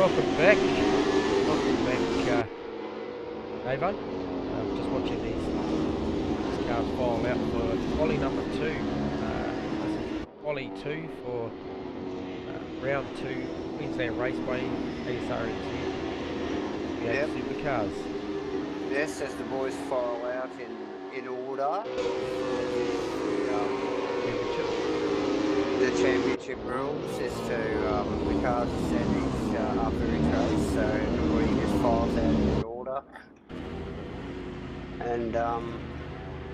welcome back. Welcome back, Davo. Just watching these cars file out for quali number 2. This is quali 2 for round 2, Queensland Raceway, ASRNZ, V8 Supercars. Yes, as the boys file out in order. The championship rules is to the cars are set each after each race, so everybody just files out in order. And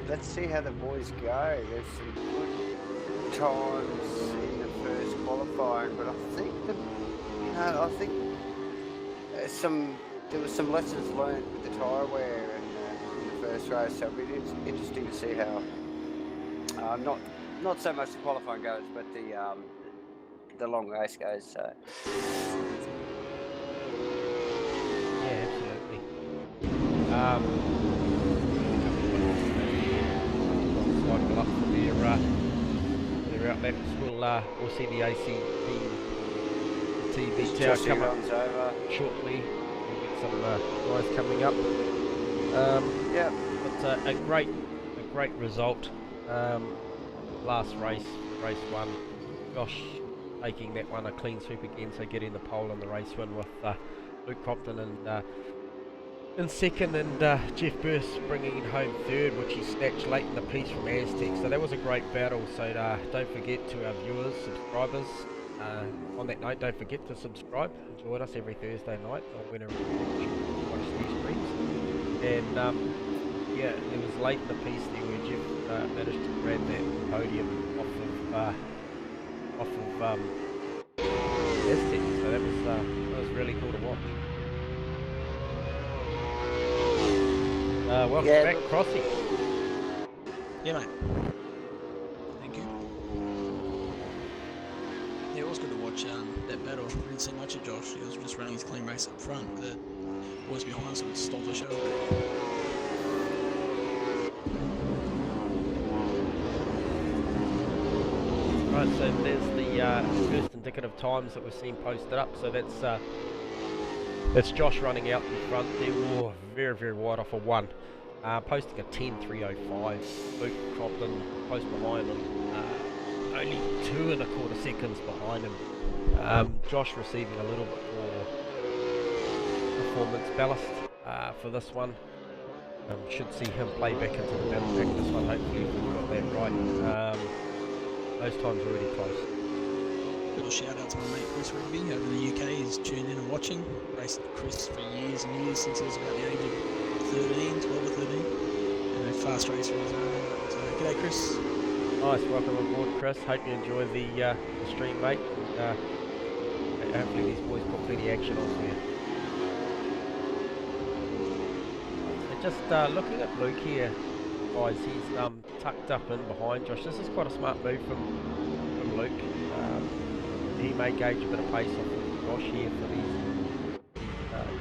let's see how the boys go. There's some good times in the first qualifying, but I think there was some lessons learned with the tyre wear in the first race, so it'll be interesting to see how not so much the qualifying goes, but the long race goes. So. Yeah, absolutely. Cycle up for their outlaps. We'll see the TV tower come up shortly. We'll get some guys coming up. Yeah, but a great result. Last race 1, Josh taking that one a clean sweep again, so getting the pole in the race win with Luke Compton in second, and Jeff Burst bringing it home third, which he snatched late in the piece from Aztec. So that was a great battle. So don't forget to our viewers, subscribers. On that note, don't forget to subscribe. Join us every Thursday night whenever you watch these streams. And yeah, it was late in the piece there where Jeff managed to grab that podium off of Aztec. So that was really cool to watch. Welcome back, Crossy. Yeah, mate. Thank you. Yeah, it was good to watch that battle. I didn't see much of Josh. He was just running his clean race up front. The boys behind sort of stole the show. Right, so there's the first indicative times that we've seen posted up. So that's Josh running out in front there. Oh, very wide off a 1. Posting a 10.305. Luke Crompton close behind him. Only 2 1/4 seconds behind him. Josh receiving a little bit more performance ballast for this one. Should see him play back into the battle pack this one, hopefully, if we've got that right. Those times are really close. Little shout out to my mate Chris Rigby over in the UK. He's tuned in and watching. Raced Chris for years and years, since he was about the age of 12 or 13. And a fast racer of his own. So, g'day Chris. Nice, welcome aboard Chris. Hope you enjoy the stream, mate. Hopefully these boys put plenty of action on here. Just looking at Luke here, guys, he's tucked up in behind Josh. This is quite a smart move from Luke. He may gauge a bit of pace off of Josh here for these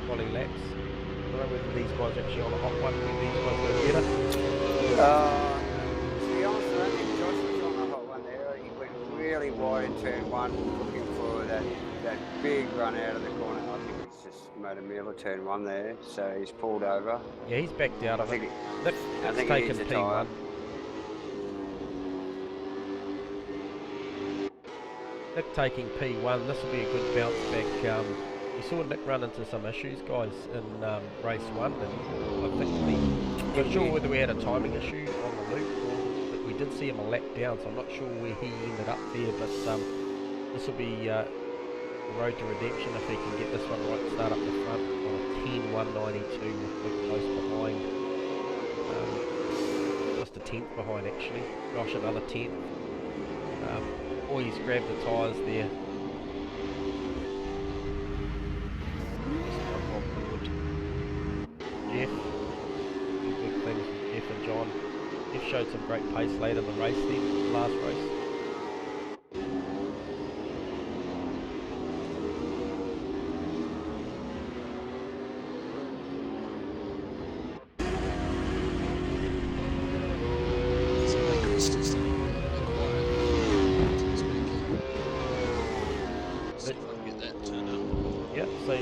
quali laps. I don't know whether these guys are actually on a hot one, whether these guys go better. To be honest, I don't think Josh was on the hot one there. He went really wide in turn 1, looking for that big run out of the corner. I think he's just made a meal of turn 1 there, so he's pulled over. Yeah, he's backed out of it. I think taken P1. Nick taking P1. This will be a good bounce back. We saw Nick run into some issues, guys, in race 1, and I think I'm not sure whether we had a timing issue on the loop, but we did see him a lap down, so I'm not sure where he ended up there, but this will be the road to redemption if he can get this one right. Start up the front on a 10.192 with Luke close behind. Just a 10th behind, actually. Josh another 10th. He's grabbed the tyres there. Jeff, big things with Jeff and John. Jeff showed some great pace late in the race then, last race. So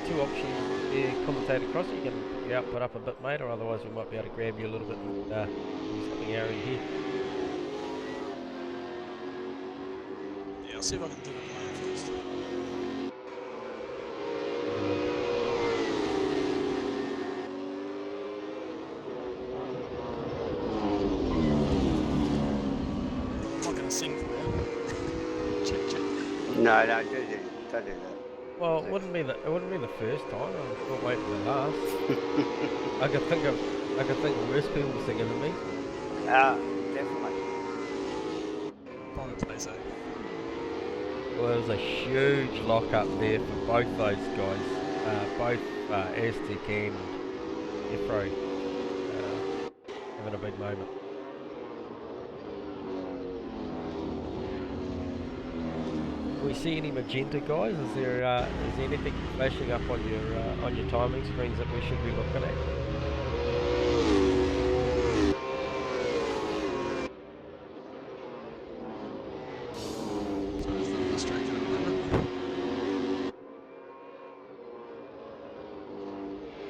two options here, commentator Crossy. You can put your output up a bit, mate, or otherwise we might be able to grab you a little bit and do something Aaron here. Yeah, I'll see if I can do it live first. I'm not going to sing for you. Check. No, don't do that. Well, it wouldn't be the first time. I'm not waiting for the last. I could think of worse people singing than me. Definitely. Private place, eh? Well, there was a huge lock up there for both those guys, both Aztec and Efro, having a big moment. Do we see any magenta, guys? Is there anything flashing up on your timing screens that we should be looking at? So it's not distracted at the moment.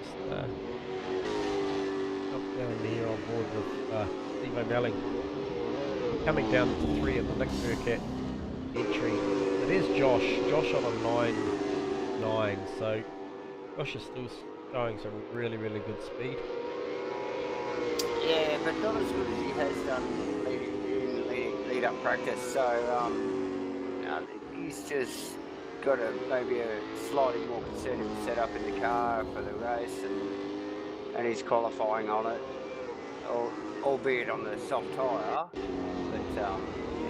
Just up down there on board with Steve O'Malley. Coming down to 3 of the Nick Burkett entry. It is Josh on a 9.9, so Josh is still showing some really good speed. Yeah, but not as good as he has done lead up practice. So he's just got a maybe a slightly more conservative setup in the car for the race, and he's qualifying on it, albeit on the soft tyre. But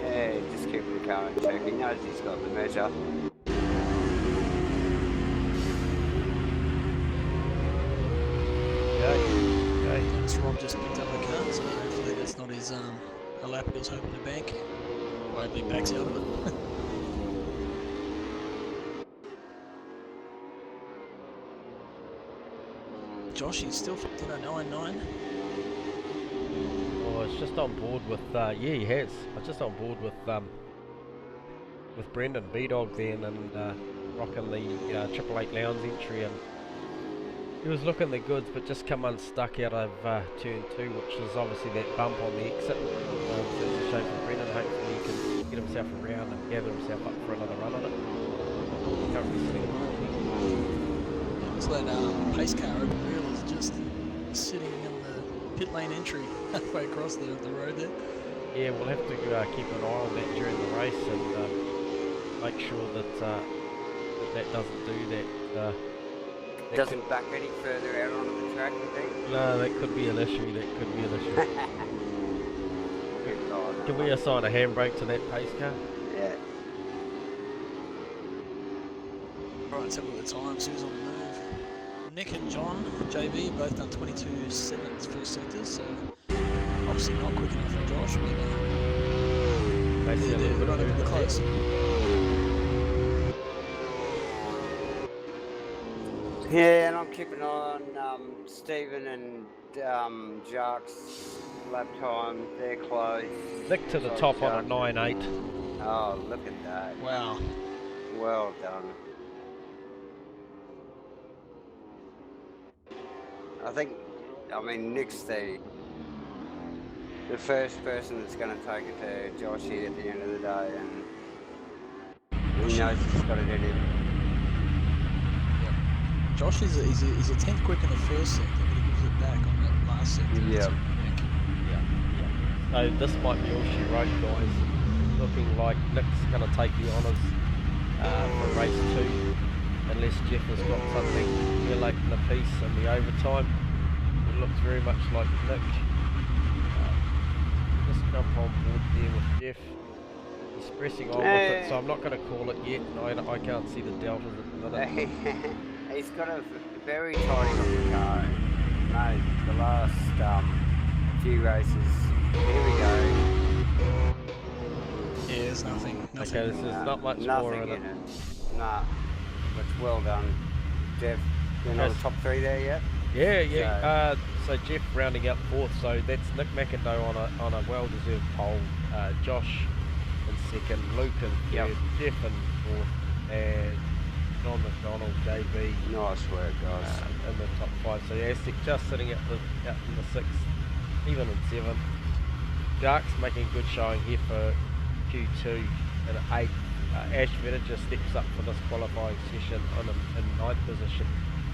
yeah, just keeping the car in check. He knows he's got the measure. Okay. Dennis Rob just picked up a car, so hopefully that's not his a lap he was hoping to bank. Or hopefully he backs out of it. Josh, he's still 15.99. Well, it's just on board with yeah, he has. It's just on board with Brendan B-Dog then, and rocking the 888 Lowndes entry, and he was looking the goods, but just come unstuck out of turn 2, which is obviously that bump on the exit. So it's a shame for Brendan. Hopefully he can get himself around and gather himself up for another run on it. Currently sitting at 14. So that pace car open wheel is just sitting in the pit lane entry halfway across the road there. Yeah, we'll have to keep an eye on that during the race and make sure that that doesn't do that. Doesn't back any further out onto the track, you think? No, that could be an issue. Can we assign a handbrake to that pace car? Yeah. Right, let's have a look at the times. Who's on the move? Nick and John, JB, both done 22.7 first sectors, so obviously not quick enough for Josh, but they're right over the close. Yeah, and I'm keeping an eye on Stephen and Jacques' lap time. They're close. Nick to the top on a 9.8. Oh, look at that. Wow. Well done. I mean, Nick's the first person that's going to take it to Joshy at the end of the day, and he knows he's got it in him. Josh is a 10th quick in the first sector, but he gives it back on that last sector. Yeah. So this might be all she wrote, guys. Looking like Nick's going to take the honours for race 2, unless Jeff has got something here late in the piece in the overtime. It looks very much like Nick. Just jump on board there with Jeff. He's pressing on with it, so I'm not going to call it yet. I can't see the deltas at the minute. He's got a very tidy looking car. No, the last few races. Here we go. Yeah, there's nothing. Okay, there's not much more in it. Nah, but well done, Jeff. You're not the top 3 there yet? Yeah. So Jeff rounding out 4th. So that's Nick McIndoe on a well-deserved pole. Josh in 2nd, Luke in 3rd, Jeff in 4th, and John McDonald, JB, Nice work, guys. in the top 5. So Aztec just sitting out in the 6th, even in 7th. Sharks making a good showing here for Q2 and 8th. Ash Vetter just steps up for this qualifying session in 9th position.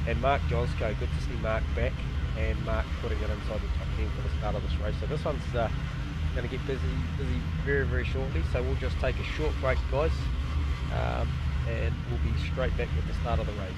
And Mark Josko, good to see Mark back, and Mark putting it inside the top 10 for the start of this race. So this one's going to get busy very, very shortly. So we'll just take a short break, guys, and we'll be straight back with the start of the race.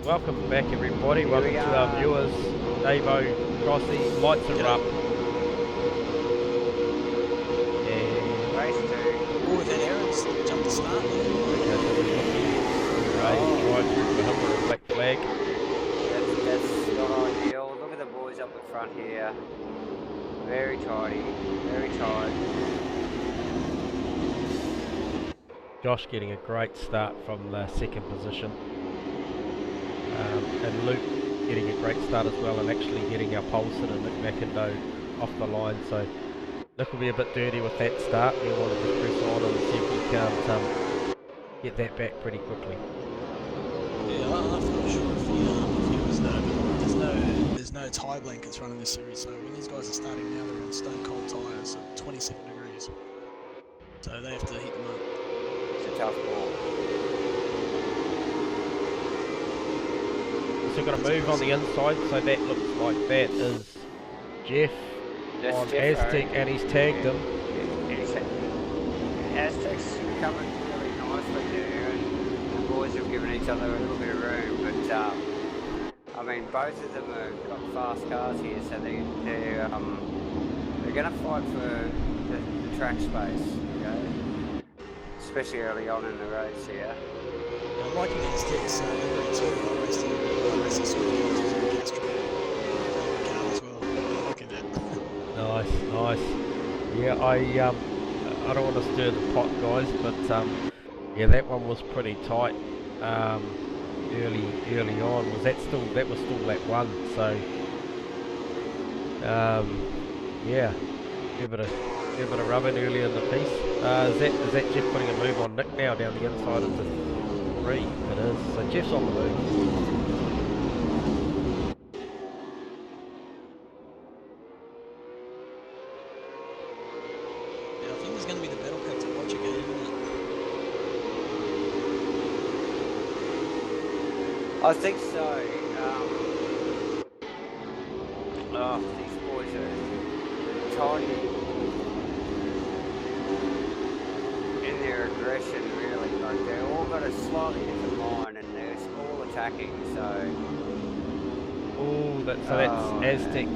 Welcome back, everybody. Welcome to our viewers. Davo, Crossy, lights are up. And Race 2. Oh, we've had errors. Jump the start. okay, so we're looking right through for him with a black flag. That's not ideal. Look at the boys up the front here. Very tidy, very tight. Josh getting a great start from the 2nd position. And Luke getting a great start as well, and actually getting our Polson and Nick McIndoe off the line. So Nick will be a bit dirty with that start. We want to just press on and see if we can't get that back pretty quickly. Yeah, I'm not sure if he was no, but there's no tie blankets running this series. So when these guys are starting now, they're on stone cold tyres at 27 degrees. So they have to heat them up. It's a tough ball. So we're going to move on the inside, so that looks like that is Jeff on Aztec, and he's tagged him. Aztec's coming really nicely there, and the boys have given each other a little bit of room, but I mean, both of them have got fast cars here, so they're going to fight for the track space, you know, especially early on in the race here. I'm liking Aztec's livery too. I raced the Supercars in Castro car as well. I'm liking that. Nice. Yeah, I don't want to stir the pot, guys, but yeah, that one was pretty tight early on. That was still that one. So yeah, give it a rub-in early in the piece. Is that Jeff putting a move on Nick now down the inside of the 3? It is. So Jeff's on the move. Yeah, I think there's going to be the battle pack to watch again, isn't it? I think so. These boys are tiny in their aggression, really. Like, they've all got a slightly different line, and they're all attacking, so... Oh, that's Aztec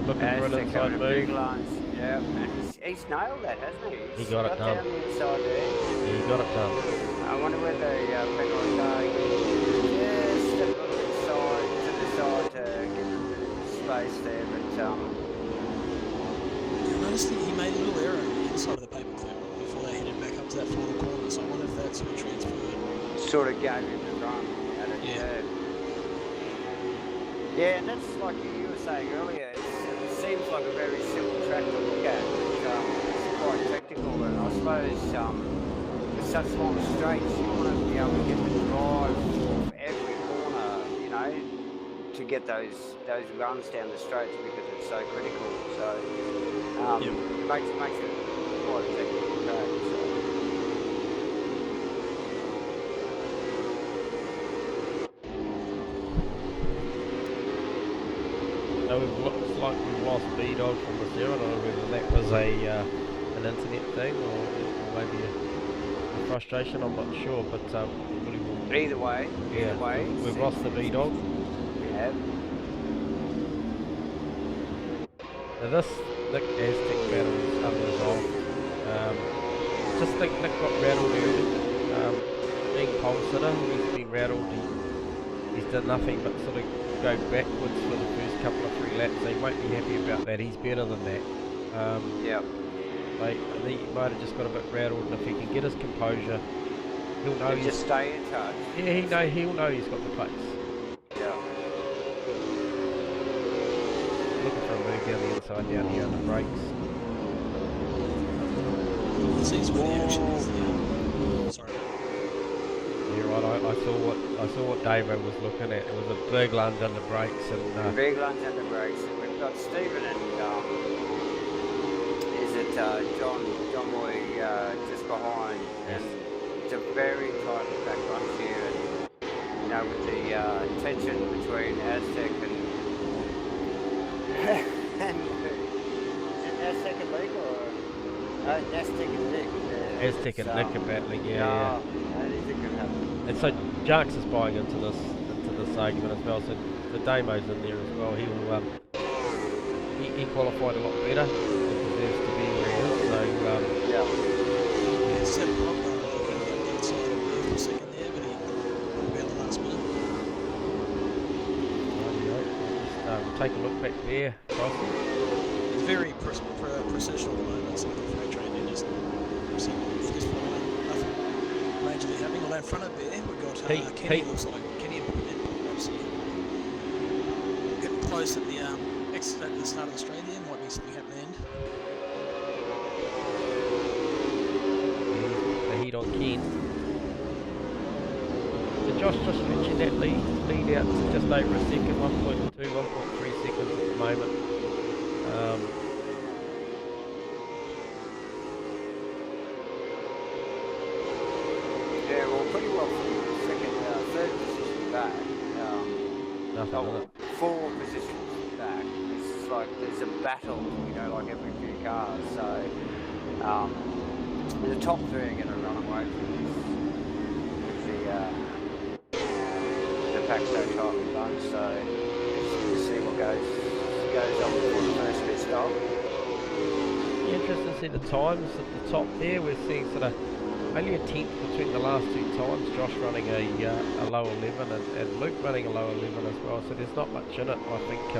looking for an Aztec inside having a big move. lunge. Yeah, and he's nailed that, hasn't he? He got it done. Down the inside there. He got it done. I wonder whether the penalty car just a little bit to the side to get the space there, but I noticed that he made a little error on the inside of the paper clip before they headed back up to that final corner, so I wonder if that sort of transferred. sort of gave him the run at it. Yeah. Yeah, and that's like you were saying earlier, it seems like a very simple track to look at, but it's quite technical, and I suppose with such long straights, you want to be able to get the drive off every corner, you know, to get those runs down the straights because it's so critical. So it makes it quite a technical track. So. looks like we've lost B-Dog from the zero. I don't know whether that was an internet thing or maybe a frustration, I'm not sure, but Either way, we've lost the B-Dog. We have. Now this Nick Aztec battle is unresolved. Just think Nick got rattled early. Being pole sitter, he's been rattled. He's done nothing but sort of go backwards for the first couple of 3 laps. So he won't be happy about that. He's better than that. Yeah. I think he might have just got a bit rattled, and if he can get his composure, he'll know he's just stay in touch. Yeah, he'll know he's got the pace. Yeah. Looking for a move down the inside down here on the brakes. This is where the action is. Sorry. Yeah, right. I saw what Davo was looking at. It was a big lunge under brakes and. Big lunge under brakes. We've got Stephen and John Boy just behind, and it's a very tight back bunch here. And with the tension between Aztec and Aztec and Nick, or Aztec and Nick. Aztec and Nick are battling, yeah. Anything can happen. And so Jarks is buying into this argument as well. So the Damo's in there as well. He qualified a lot better. He deserves to be where he is. So yeah. It's set up outside of the second there, but he about the last minute. Just take a look back there, Crossy. It's very processional at the moment. It's like a freight train. They're just nothing majorly happening. Although in front of there, we've got Kenny. Looks like Kenny and Crossy getting close at the exit at the start of the straight there. Might be something happening. The heat on Ken. So Josh just mentioned that lead out to just over a second, 1.2, 1.3 seconds at the moment. Yeah, well, pretty well from second, third position back. Nothing. 4 positions back. It's like there's a battle, like every few cars. So the top 3 are going to run away from this. The pack's so tight and bunch. So we'll see what goes on before the first pit stop. Yeah, interesting to see the times at the top there. We're seeing sort of only a tenth between the last 2 times. Josh running a low 11 and Luke running a low 11 as well. So there's not much in it. I think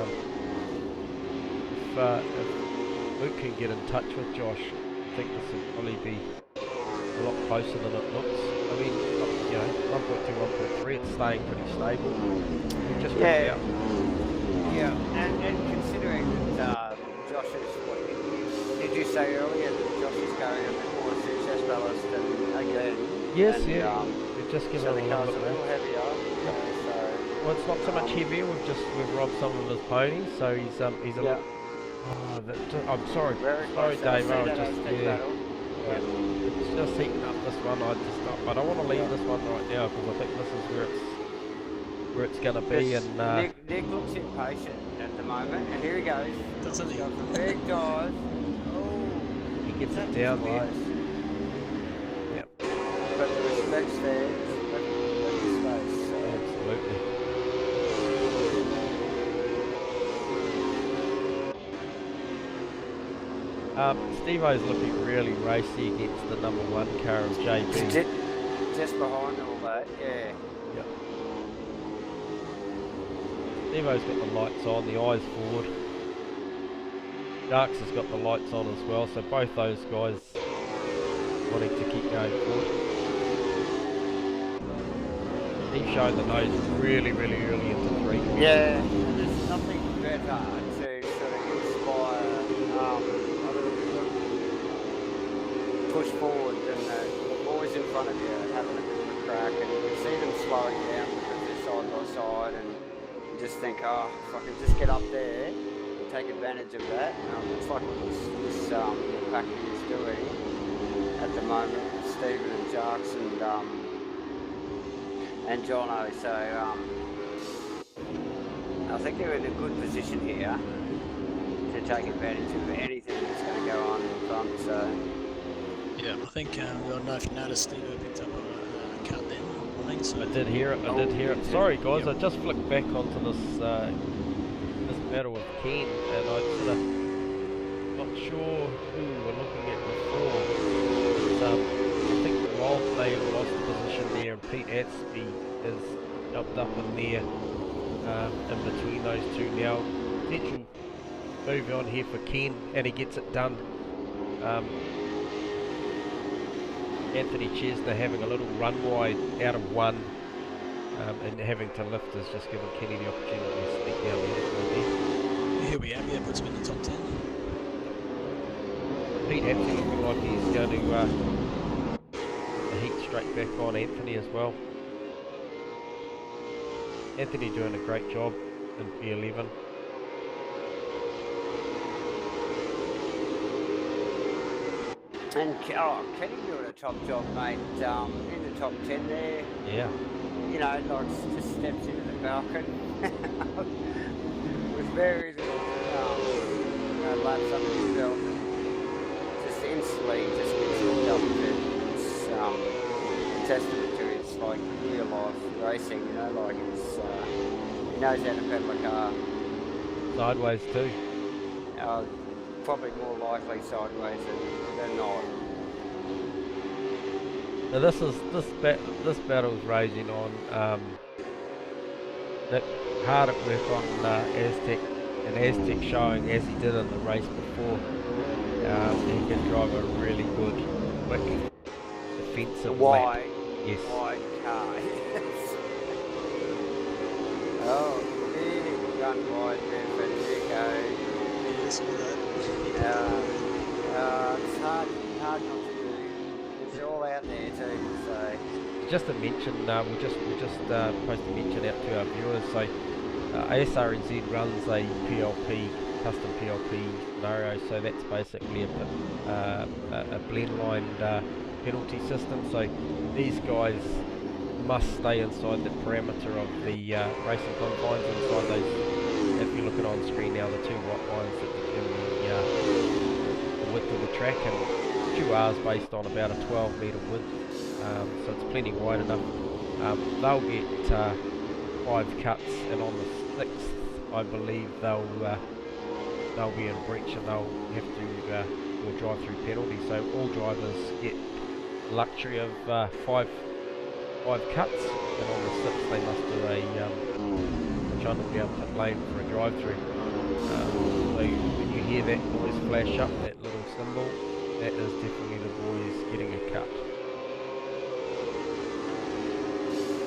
if Luke can get in touch with Josh, I think this will probably be a lot closer than it looks. I mean, 1.2, 1.3, it's staying pretty stable. We just out. Yeah, and considering that Josh is, what did you say earlier that Josh is going a bit more success ballast than again? Yes, and, we've just given so him the a car's little a bit little more. heavier. So, Well, it's not so much heavier. We've robbed some of his ponies, so he's a little. Oh, I'm sorry, sorry, Dave. I was just it's just heating up this one. I don't want to leave this one right now because I think this is where it's going to be. And Nick looks impatient at the moment, and here he goes. Doesn't he? Got the big dive. He gets it down there. Yep. But the respect's there. Let the space. So. Absolutely. Steve-O's looking really racy against the number 1 car of JB. Just behind all that, yeah. Yep. Steve-O's got the lights on, the eyes forward. Darks has got the lights on as well, so both those guys wanting to keep going forward. He's showing the nose really early into 3. Yeah, there's nothing better to sort of inspire push forward than the boys in front of you having a bit of a crack, and you can see them slowing down because they're side by side, and you just think, oh, if I can just get up there and take advantage of that. It's like what this package is doing at the moment, Stephen and Jarks and Jono. So I think they're in a good position here to take advantage of anything that's going to go on in front. So Yeah, I think I don't know if you noticed, Steve picked up a cut then. So I did hear it. I did hear it. Sorry guys, I just flicked back onto this this battle with Ken, and I sort of not sure who we were looking at before. But, I think Wild may have lost the position there, and Pete Atsby is jumped up in there in between those two now. Potential move on here for Ken, and he gets it done. Anthony Chesner having a little run wide out of one, and having to lift has just given Kenny the opportunity to sneak down the inside. here we have, yeah, puts him in the top 10. Pete Atsby looking like he's going to the heat straight back on Anthony as well. Anthony doing a great job in P11. and Kenny doing a top job, mate. In the top 10 there. Yeah. You know, like just steps into the Falcon with very little laps under his belt, and just instantly just gets hooked up with it. It's a testament to his like real life racing. You know, like it's he knows how to pedal a car. Sideways too. Probably more likely sideways than not. Now this battle's raging on. Nick hard at work on Aztec, and Aztec showing as he did in the race before, he can drive a really good, quick, defensive lap. Yes. Wide car. Oh, big run wide there for Nico. Yes, all that. It's hard not to do. It's all out there too, so. Just to mention, we'll just post a mention out to our viewers. So ASRNZ runs a PLP, custom PLP scenario. So that's basically a blend lined penalty system. So these guys must stay inside the parameter of the racing confines, inside those. If you're looking on screen now, the two white lines that determine the width of the track, and QR's based on about a 12 metre width, so it's plenty wide enough. They'll get 5 cuts, and on the 6th, I believe they'll be in breach, and they'll have to do a drive-through penalty. So all drivers get the luxury of 5 cuts, and on the 6th they must do a trundle down pit lane for a drive-through. So when you hear that noise flash up, that little symbol, that is definitely the boys getting a cut.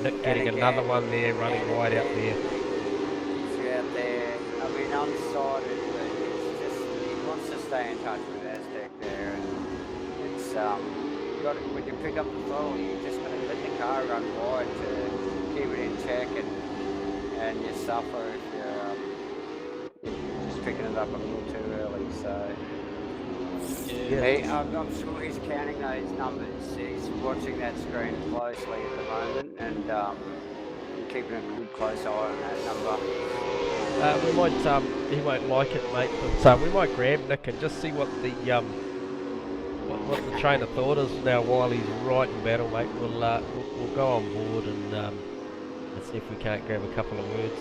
Nick getting another one there, running wide out there. He's out there. I mean, unsighted, but it's just he wants to stay in touch with Aztec there, and it's you got to, when you pick up the throttle, you just got to let the car run wide to keep it in check, and you suffer if you're just picking it up a little too early. So Yeah. I'm sure he's counting those numbers. He's watching that screen closely at the moment, and keeping a good close eye on that number. We might, he won't like it, mate, but we might grab Nick and just see what the train of thought is now while he's right in battle, mate. We'll go on board and see if we can't grab a couple of words.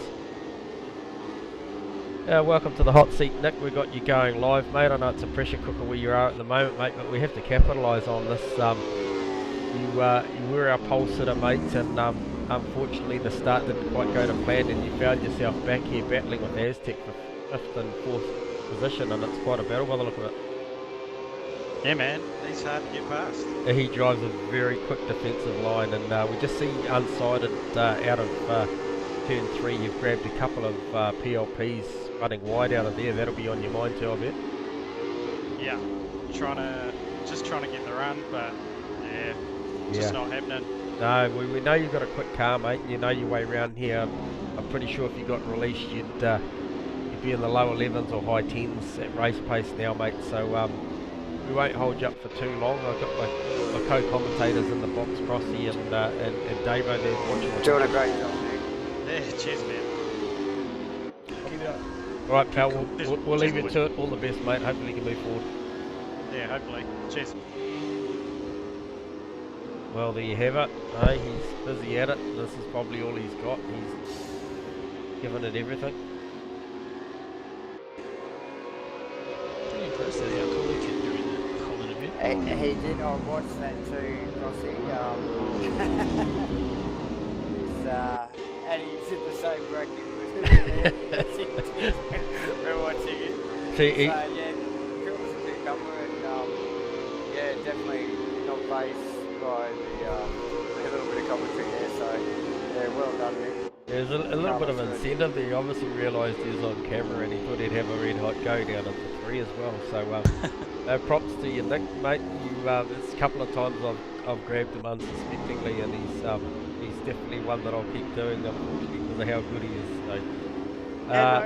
Welcome to the hot seat, Nick. We've got you going live, mate. I know it's a pressure cooker where you are at the moment, mate, but we have to capitalise on this. You were our pole sitter, mate, and unfortunately the start didn't quite go to plan, and you found yourself back here battling with Aztec for 5th and 4th position, and it's quite a battle by the look of it. Yeah, man, he's hard to get past. He drives a very quick defensive line, and we just see unsighted out of turn 3. You've grabbed a couple of PLPs running wide out of there. That'll be on your mind too, I bet. Yeah, just trying to get the run, but just not happening. No, we know you've got a quick car, mate, and you know your way around here. I'm pretty sure if you got released, you'd be in the lower 11s or high 10s at race pace now, mate. So we won't hold you up for too long. I've got my co-commentators in the box, Crossy and Davo there watching. Doing a great job, Nick. Yeah, cheers, man. Alright, pal, Cheers. we'll leave you Cheers. to it. All the best, mate. Hopefully you can move forward. Yeah, hopefully. Cheers. Well, there you have it. Hey, he's busy at it. This is probably all he's got. He's given it everything. Pretty impressed at how cool he kept doing that whole interview. He did. I watched that too, Crossy. And he's in the same bracket with me. We're watching it. See, So, yeah, Phil was a cucumber and, yeah, definitely not phased by the little bit of commentary there. So, yeah, well done, Nick. there's a little bit of incentive there. He obviously realised he was on camera and he thought he'd have a red hot go down at the 3 as well. So, props to you, Nick, mate. It's a couple of times I've grabbed him unsuspectingly, and he's definitely one that I'll keep doing, unfortunately, because of how good he is. So, Yeah,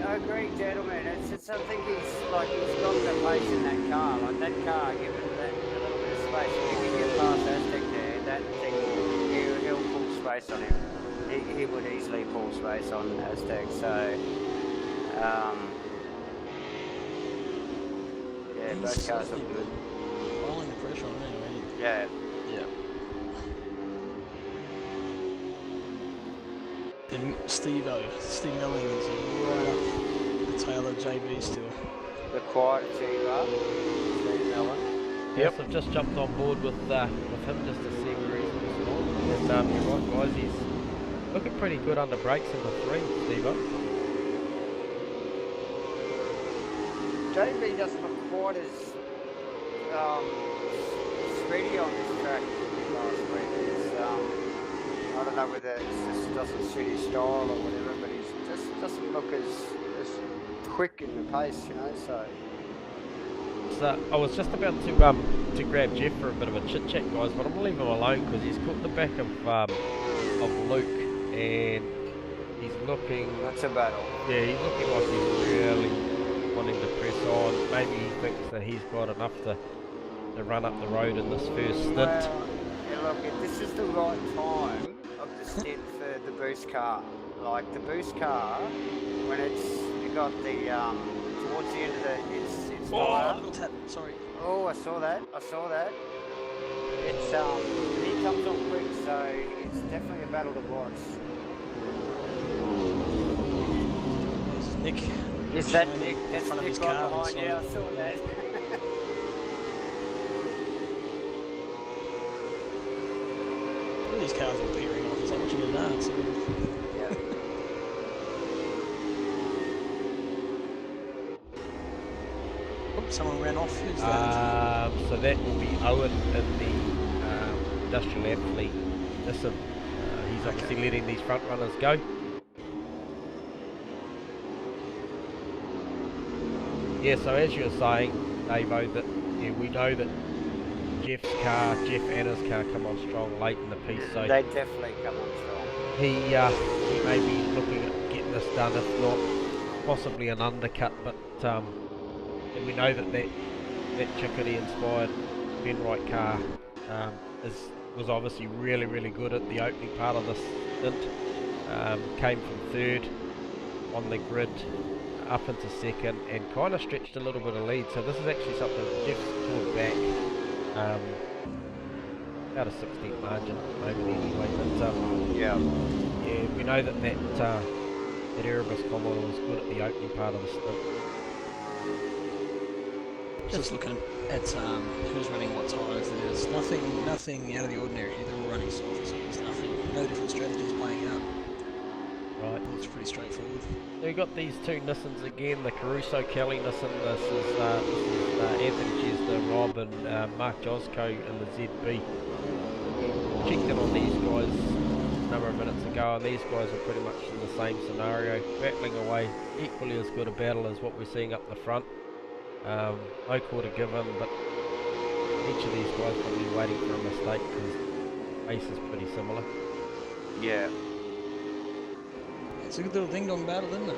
I agree, gentlemen. It's something he's got the pace in that car. Like that car, give it that a little bit of space. If you can get past Aztec there, that thing he'll pull space on him. He would easily pull space on Aztec. So, yeah, both cars are good. Piling the pressure on anyway. Yeah. Yeah. Then Steve Melling is right up the tail of JB still. The quiet achiever, Steve Mellon. Yes, I've just jumped on board with him just to see where he's pushing on. And you're right, guys, he's looking pretty good under brakes in the 3, Steve-O. JB doesn't look quite as speedy on this track as last week. I don't know whether it just doesn't suit his style or whatever, but he just doesn't look as quick in the pace, you know. So I was just about to grab Jeff for a bit of a chit chat, guys, but I'm gonna leave him alone because he's caught the back of Luke, and he's looking. That's a battle. Yeah, he's looking like he's really wanting to press on. Maybe he thinks that he's got enough to run up the road in this first stint. Well, yeah, look, this is the right time of the stint for the boost car. Like the boost car, when you got the towards the end of its tyre. Little tap, sorry. Oh, I saw that. It's he comes on quick, so it's definitely a battle to watch. This is Nick. Is that shining Nick? in That's front of his Nick right car. behind. So Yeah, I saw that. all these cars are peering off. It's like watching a dance. Yeah. Oops, someone ran off. Who's that? So that will be Owen in the industrial athlete. Listen, he's obviously letting these front runners go. Yeah, so as you were saying, Davo, that we know that Jeff Anna's car come on strong late in the piece, so They definitely come on strong. he may be looking at getting this done, if not possibly an undercut, but and we know that Chickadee inspired Benwright car was obviously really good at the opening part of this stint. Came from 3rd on the grid up into 2nd and kind of stretched a little bit of lead, so this is actually something Jeff's pulled back about a 16th margin over anyway, but Yeah. yeah, we know that Erebus Commodore was good at the opening part of the stint. Just looking at who's running what tyres. There's nothing out of the ordinary. They're all running soft, so there's no different strategies playing out. Right. It's pretty straightforward. So we've got these 2 Nissans again, the Caruso Kelly Nissan. This is Anthony Chesner, Rob, and Mark Josco in the ZB. Checked in on these guys a number of minutes ago, and these guys are pretty much in the same scenario, battling away, equally as good a battle as what we're seeing up the front. No quarter given, but each of these guys probably waiting for a mistake because the pace is pretty similar. Yeah. It's a good little ding-dong battle, isn't it?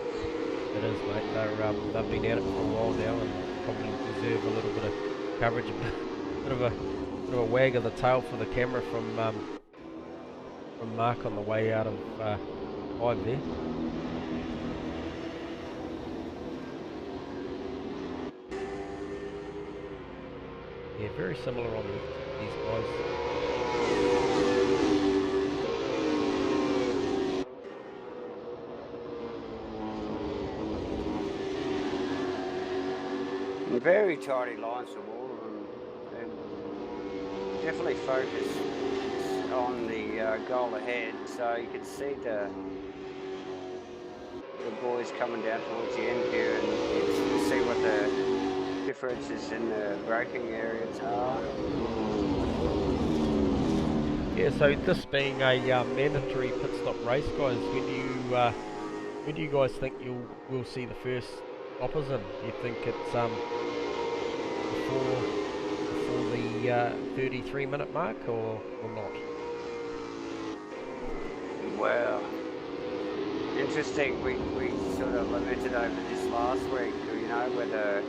It is, mate. They've been at it for a while now and probably deserve a little bit of coverage, a bit of a wag of the tail for the camera from Mark on the way out of 5 there. Yeah, very similar on these guys. Very tidy lines from all of them. They're definitely focused on the goal ahead, so you can see the boys coming down towards the end here, and you can see what the differences in the braking areas are. Yeah, so this being a mandatory pit stop race, guys, when do you guys think we'll see the first stoppers in? Do you think it's before the 33-minute mark or not? Well, interesting. We sort of lamented over this last week, you know, whether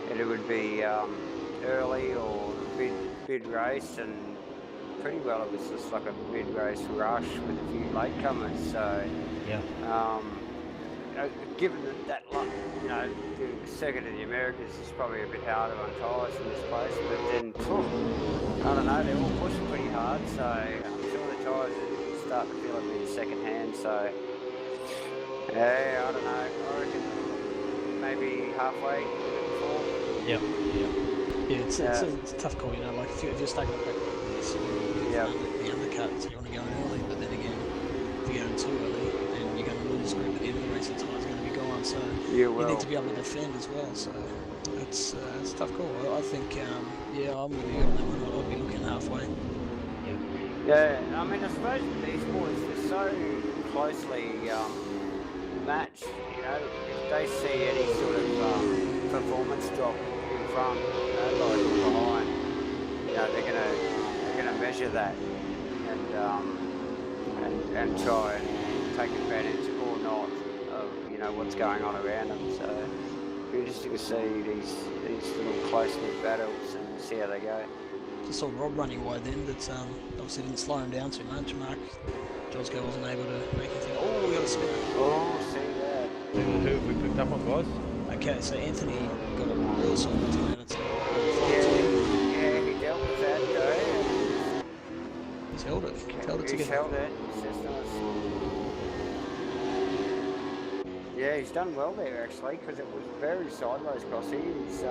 it would be early or mid race, and pretty well it was just like a mid race rush with a few latecomers. So Yeah. Given that you know, the circuit of the Americas is probably a bit harder on tyres in this place, but then I don't know, they're all pushing pretty hard, so I'm sure the tyres are starting to feel a bit second hand. So yeah, I don't know. I reckon maybe halfway before. Yeah. Yeah, it's a tough call, you know. Like if you're stuck in the back of this, the undercut, so you want to go in early, but then again, if you go in too early, then you're going to lose grip at the end of the race. The tyres are going to be gone, so you need to be able to defend as well. So it's a tough call. I think, yeah, I'm with you on that one. I'll be looking halfway. Yeah, I mean, I suppose with these boys, they're so closely matched. You know, if they see any sort of performance drop in front, you know, like behind, you know, they're gonna measure that and try and take advantage or not of, you know, what's going on around them. So it'll be interesting to see these little close-knit battles and see how they go. Just saw Rob running wide then, but obviously didn't slow him down too much. Mark Josco wasn't able to make anything. Oh, we got a spinner. Oh, see that. Who have we picked up on, guys? Okay, so Anthony got a real solid 2 minutes. Yeah, he dealt with that though. He's held it. He's held it. It's just nice. Yeah, he's done well there actually, because it was very sideways, Crossy. He's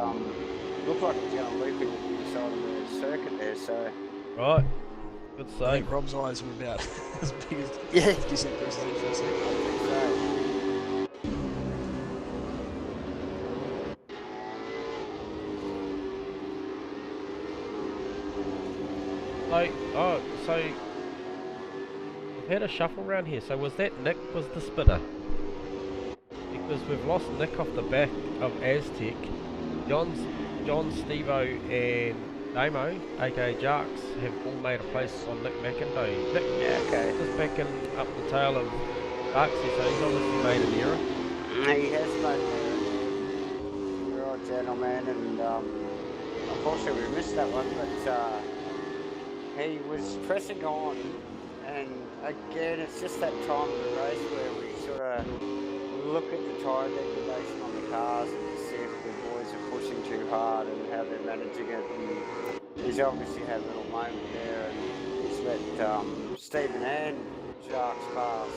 looked like he was going to loop into the side of the circuit there, so... Right. Good I save. think Rob's eyes were about as big as 50 cent versus for a second. So we've had a shuffle around here. So was that Nick was the spinner? Because we've lost Nick off the back of Aztec. John, Stevo and Damo, aka Jarks, have all made a place on Nick McIndoe. Nick is backing up the tail of Jarks, so he's obviously made an error. He has made an error, right, gentlemen, and unfortunately we missed that one, but he was pressing on, and again, it's just that time of the race where we sort of look at the tyre degradation on the cars and see if the boys are pushing too hard and how they're managing it. And he's obviously had a little moment there, and he's let Stephen and Sharks pass.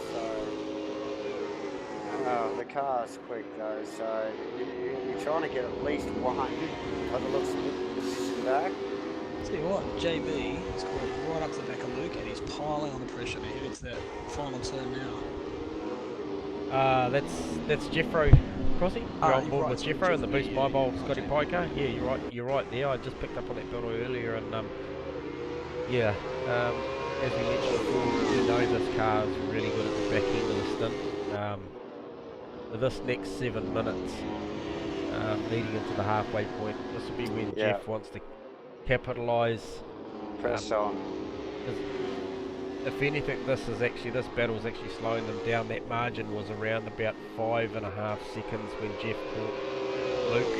So the car's quick though, so you're trying to get at least one by the looks of it, position back. Tell you what, JB has got right up to the back of Luke, and he's piling on the pressure to head into that final turn now. That's Jeffro Crossy. You're on board with Jeffro and the Boost by Bowl Scotty Piker. Yeah, you're right there. I just picked up on that battle earlier, and as we mentioned before, we know this car is really good at the back end of the stint. For this next 7 minutes, leading into the halfway point, this will be when Jeff wants to capitalise. Press on. If anything, this battle is actually slowing them down. That margin was around about 5.5 seconds when Jeff caught Luke.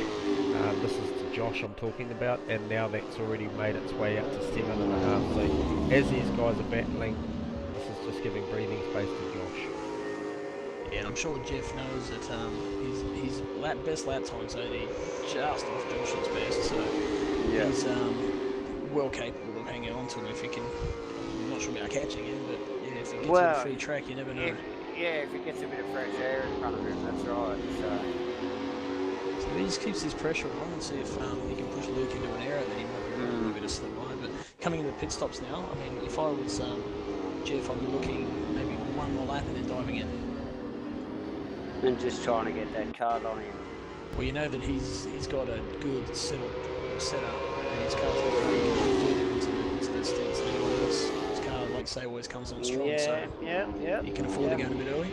This is to Josh I'm talking about, and now that's already made its way up to 7.5. So as these guys are battling, this is just giving breathing space to Josh. Yeah, and I'm sure Jeff knows that his best lap time's only just off Josh's best, so Yeah. he's well capable of hanging on to him if he can. I'm not sure about catching him, but yeah, if he gets a bit of free track, you never know. If he gets a bit of fresh air in front of him, that's right. So he just keeps his pressure on and see if he can push Luke into an error, then he might be a bit of slip by. But coming into the pit stops now, I mean, if I was Jeff, I'd be looking maybe one more lap and then diving in. And just trying to get that card on him. Well, you know that he's got a good setup, and his car's got pretty good further into the stints than anyone else. His car, like say, always comes on strong, so he can afford to go in a bit early.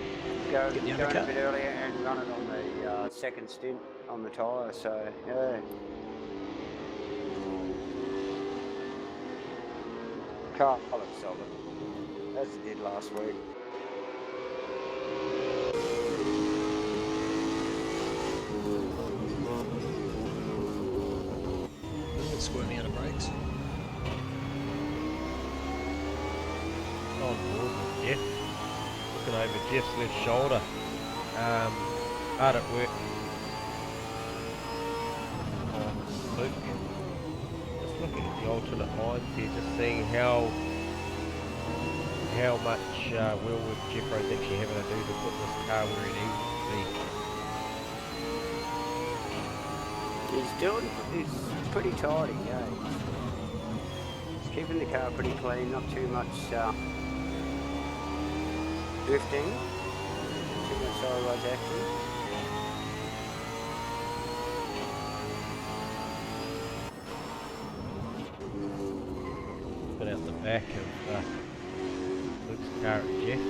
Go get the in undercut. a bit earlier and run it on the second stint on the tyre, so yeah. Car looks solid, as it did last week. A little bit squirmy out of brakes. On board with Jeff. Looking over Jeff's left shoulder. Hard at work on Luke. Just looking at the alternate lines here, just seeing how much Will Jeffro's actually having to do to put this car where it needs to be. He's pretty tidy, yeah. He's keeping the car pretty clean, not too much drifting, too much sideways action. Put out the back of Luke's car at Jeff.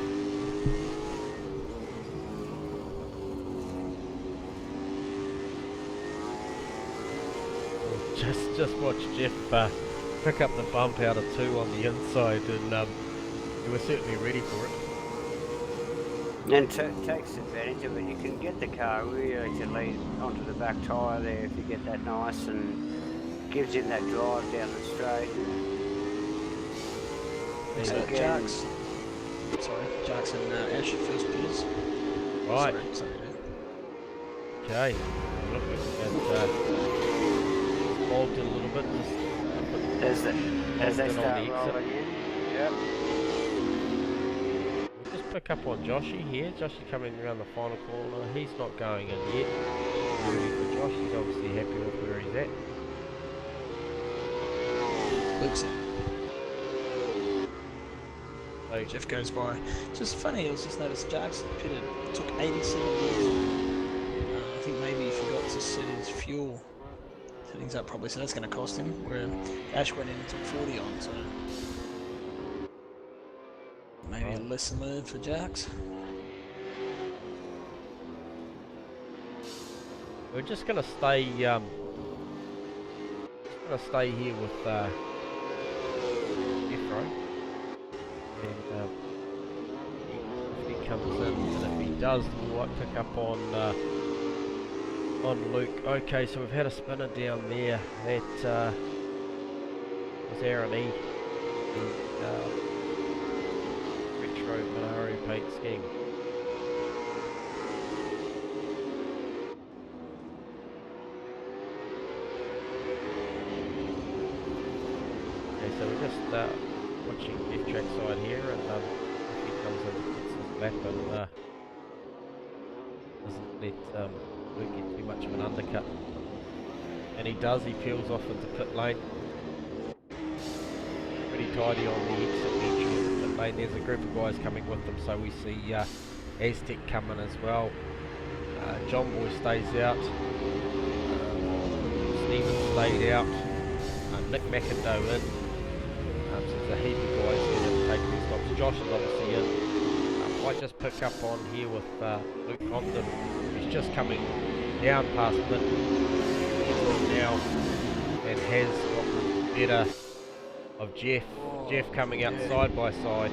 Just watch Jeff pick up the bump out of 2 on the inside, and he was certainly ready for it. And takes advantage of it. You can get the car really to lead onto the back tyre there if you get that nice, and gives him that drive down the straight. Jack's and Ash first pitters. Right. Sorry, Okay. Look at bolted a little bit. As they start on the rolling exit. in. Yep. We'll just pick up on Joshy here. Joshy coming around the final corner. He's not going in yet. Ready for Josh. He's obviously happy with where he's at. Luke's in. So Jeff goes by. Just funny, I was just noticed Jack's pitted. It took 87 years. I think maybe he forgot to set his fuel settings up probably, so that's going to cost him. Where Ash went in and took 40 on, so maybe a lesson learned for Jax. we're just gonna stay here with Jeffro. And if he comes in, and if he does, we might pick up on Luke. Okay, so we've had a spinner down there. That was ASRNZ, the retro Minari paint scheme. Okay, so we're just watching Jeff trackside here, and if he comes in and puts his lap and doesn't let Luke get too much of an undercut. And he does, he peels off into pit lane. Pretty tidy on the exit entry into pit lane. There's a group of guys coming with them, so we see Aztec coming as well. John Boy stays out. Stephen stayed out. Nick McIndoe in. So there's a heap of guys here that are taking these stops. Josh is obviously in. Might just pick up on here with Luke Compton. He's just coming down past pit now and has got the better of Jeff. Jeff coming out side by side.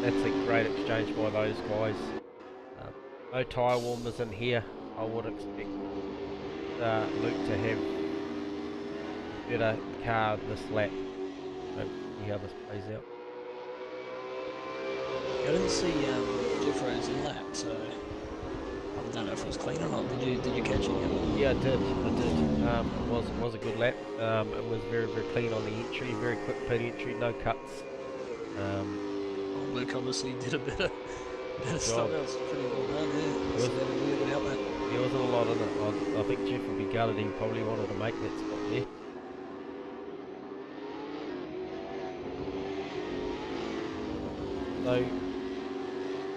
That's a great exchange by those guys. No tyre warmers in here. I would expect Luke to have a better car this lap. So see how this plays out. I didn't see Jeffro's in lap, so I'm I don't know if it was clean or not. Did you catch it? Yeah, I did. It was a good lap. It was very clean on the entry, very quick pit entry, no cuts. Luke obviously did a better stop. That was pretty well done. Yeah, was that a really good outlet. There wasn't a lot in it. I think Jeff would be gutted. He probably wanted to make that spot there. So,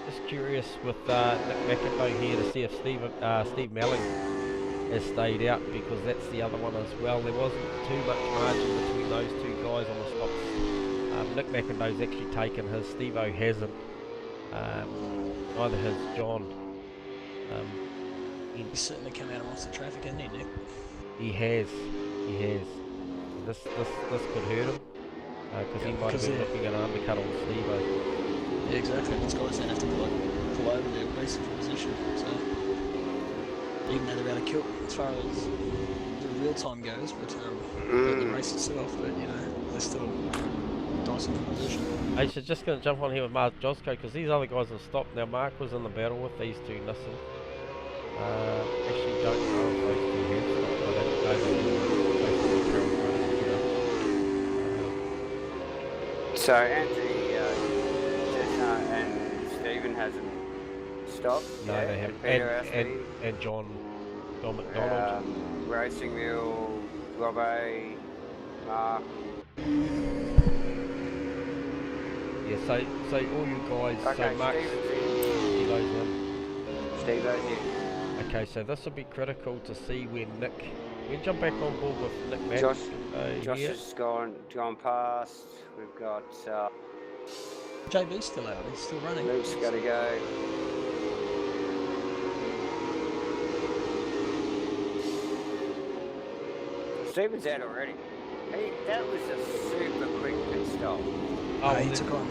just curious with Nick McIntyre here to see if Steve Melling has stayed out, because that's the other one as well. There wasn't too much margin between those two guys on the stops. Nick McIntyre's actually taken his, Steve-O hasn't. Neither has John. He's certainly come out amongst the traffic, hasn't he, Nick? He has. This could hurt him, because he might have been looking at an undercut on Steve-O. Yeah, exactly. These guys don't have to pull over their racing for position. So even though they're out of kilt as far as the real time goes, but the race itself, but you know, they're still dicing for position. Hey, so just going to jump on here with Mark Josco, because these other guys have stopped. Now Mark was in the battle with these two Nissan. Actually don't know if those two have stopped. I don't know. So Anthony and Stephen hasn't stopped. No, yeah, they haven't. Peter And John McDonald. Racing Mule, Robbo, Mark. Yeah, so all you guys, Okay, so Mark, Steve-O's in. Steve-O's in. Okay, so this will be critical to see when Nick, we jump back on board with Nick Mack. Josh here. has gone past. We've got JB's still out, he's still running. Luke's got to go. Stephen's out already. That was a super quick pit stop. Oh, He took on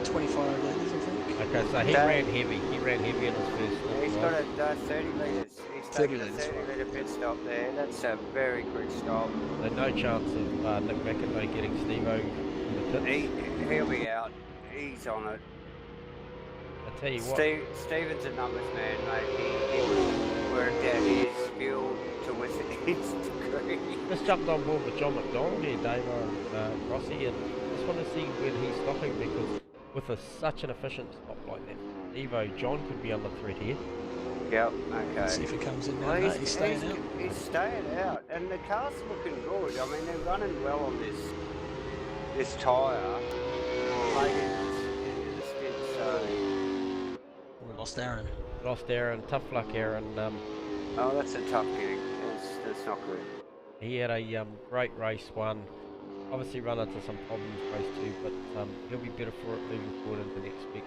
25 litres, I think. Okay, so he ran heavy. He ran heavy in his first lap. He's got a 30 litres. He's 30 taken a litres, 30 litre pit stop there. That's a very quick stop. So no chance of Nick McIntyre getting Steve-O in the pits. He'll be out. He's on it. I tell you what. Stephen's a numbers man, mate. He worked out his skill to within his degree. Just jumped on board with John McDonald here, Davo and Crossy, and just want to see when he's stopping, because with such an efficient stop like that, Steve-O, John could be under threat here. Yep, okay. See if he comes in now. Well, No, he's staying out. He's staying out, and the car's looking good. I mean, they're running well on this tyre. Late in the stint, so... We lost Aaron. Lost Aaron, tough luck Aaron. Oh, that's a tough gig. That's not good. He had a great race one. Obviously run into some problems race two, but he'll be better for it moving forward into next week.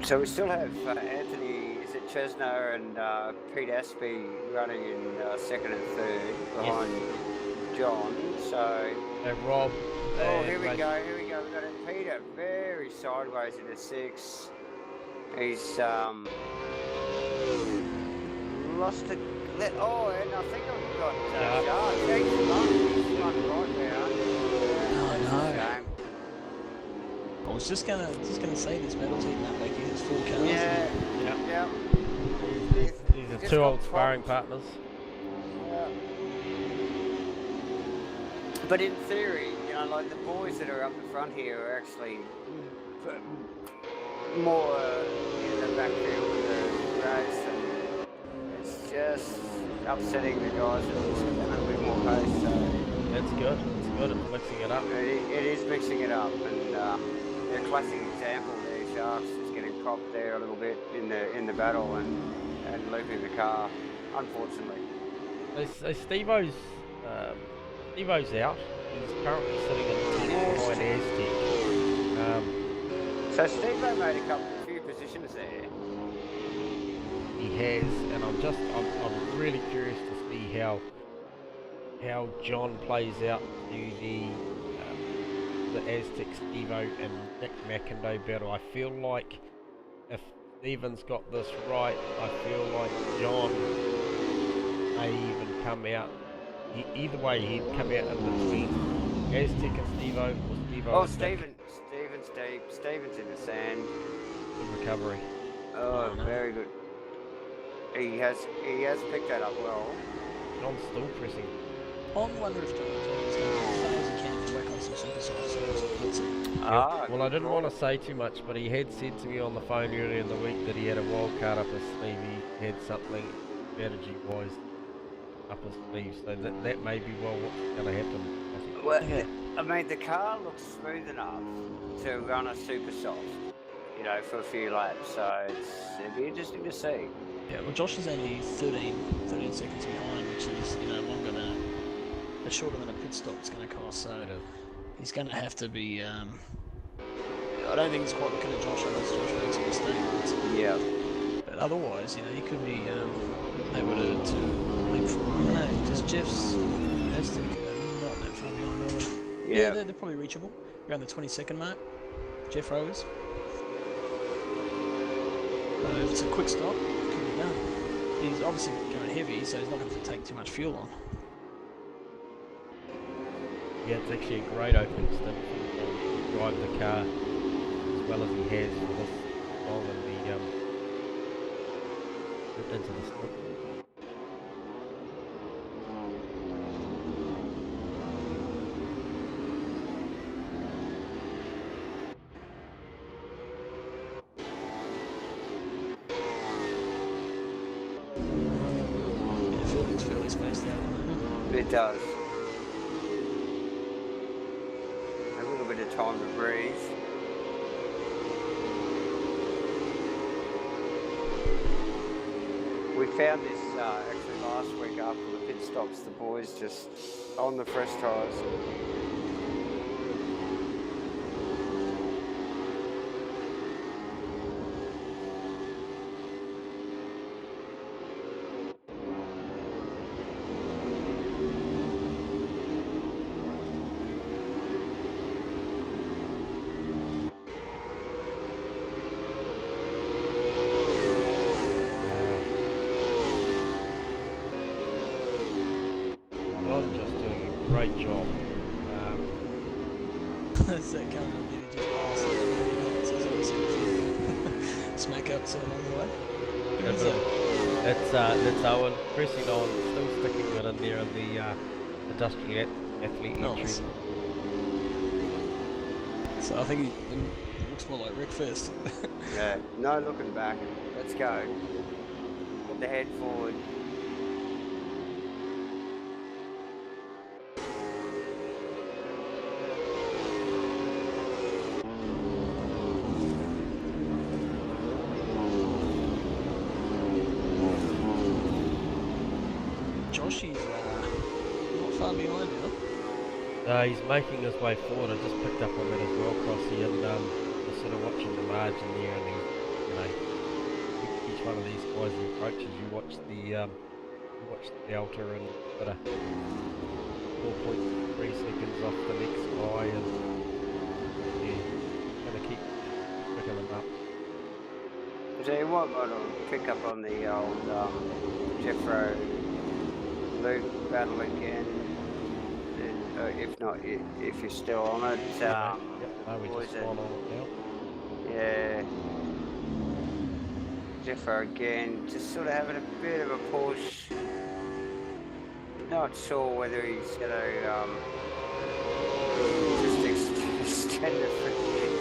So we still have Anthony, is it Chesno and Pete Aspey running in second and third behind John. So Rob. oh, here we go. We've got Peter very sideways in a six. He's lost a. Oh, and I think I've got He's run right now. Oh no. Shame. I was just gonna say this battle's heating up, like there's 4 cars. Yeah. These are two old sparring partners. Yeah. But in theory, you know, like the boys that are up the front here are actually more in the backfield of the race, and it's just upsetting the guys that are a bit more pace. So That's good. It's good. It's mixing it up. it is mixing it up, and a classic example there. Sharks is getting propped there a little bit in the battle and looping the car, unfortunately. So Steve-O's out. He's currently sitting in behind Aztec. So Steve-O made a few positions there. He has, and I'm really curious to see how John plays out to the Aztec Steve-O and Nick McIntyre battle. I feel like if Stephen's got this right, I feel like John may even come out either way, he'd come out in between Aztec and Stevo, or Stevo Oh, and Nick. Stephen's in the sand. Good recovery. Oh, Oh, no. very good. He has picked that up well. John's still pressing. I wonder if John's going to fail as he can to work on some super soft. So let's see. Ah, Well, I good didn't call. want to say too much, but he had said to me on the phone earlier in the week that he had a wild card up his sleeve. He had something strategy-wise up his sleeve, so that may be well what's going to happen. Well, Okay. I mean, the car looks smooth enough to run a super soft, you know, for a few laps. So it'd be interesting to see. Yeah, well, Josh is only 13 seconds behind, which is, you know, longer than shorter than a pit stop's going to cost. So he's going to have to be. I don't think he's quite looking at Josh unless Josh makes a mistake. Yeah. But otherwise, you know, he could be able to leap forward. I don't know. Just Jeff's Aztec not that far behind, are they? Yeah. They're probably reachable around the 20-second mark. Jeff Rose. If it's a quick stop, it could be done. He's obviously going heavy, so he's not going to take too much fuel on. Yeah, it's actually a great opening stint to drive the car as well as he has for this long in the into the stint. It's fairly spaced out. It does. A little bit of time to breathe. We found this actually last week after the pit stops, the boys just on the fresh tyres. John's just doing a great job. That's that coming up there, just past it. It's obviously smack up so along the way. Who is that? That's Owen pressing on, still sticking it in there in the industrial athlete entry. Nice. So I think it looks more like Rick first. Yeah, no looking back. Let's go. Put the head forward. Josh is not far behind now. He's making his way forward. I just picked up on that as well, Crossy, and just sort of watching the margin there, and he's, you know, each one of these guys he approaches, you watch the delta and sort of 4.3 seconds off the next guy, and yeah, going to keep picking them up. So you might want to pick up on the old Jeffro Luke battle again. If not, if you're still on it, Yep, no, we what just is it? gone on it now. Yeah, Jeffro again, just sort of having a bit of a push. Not sure whether he's going to just extend the,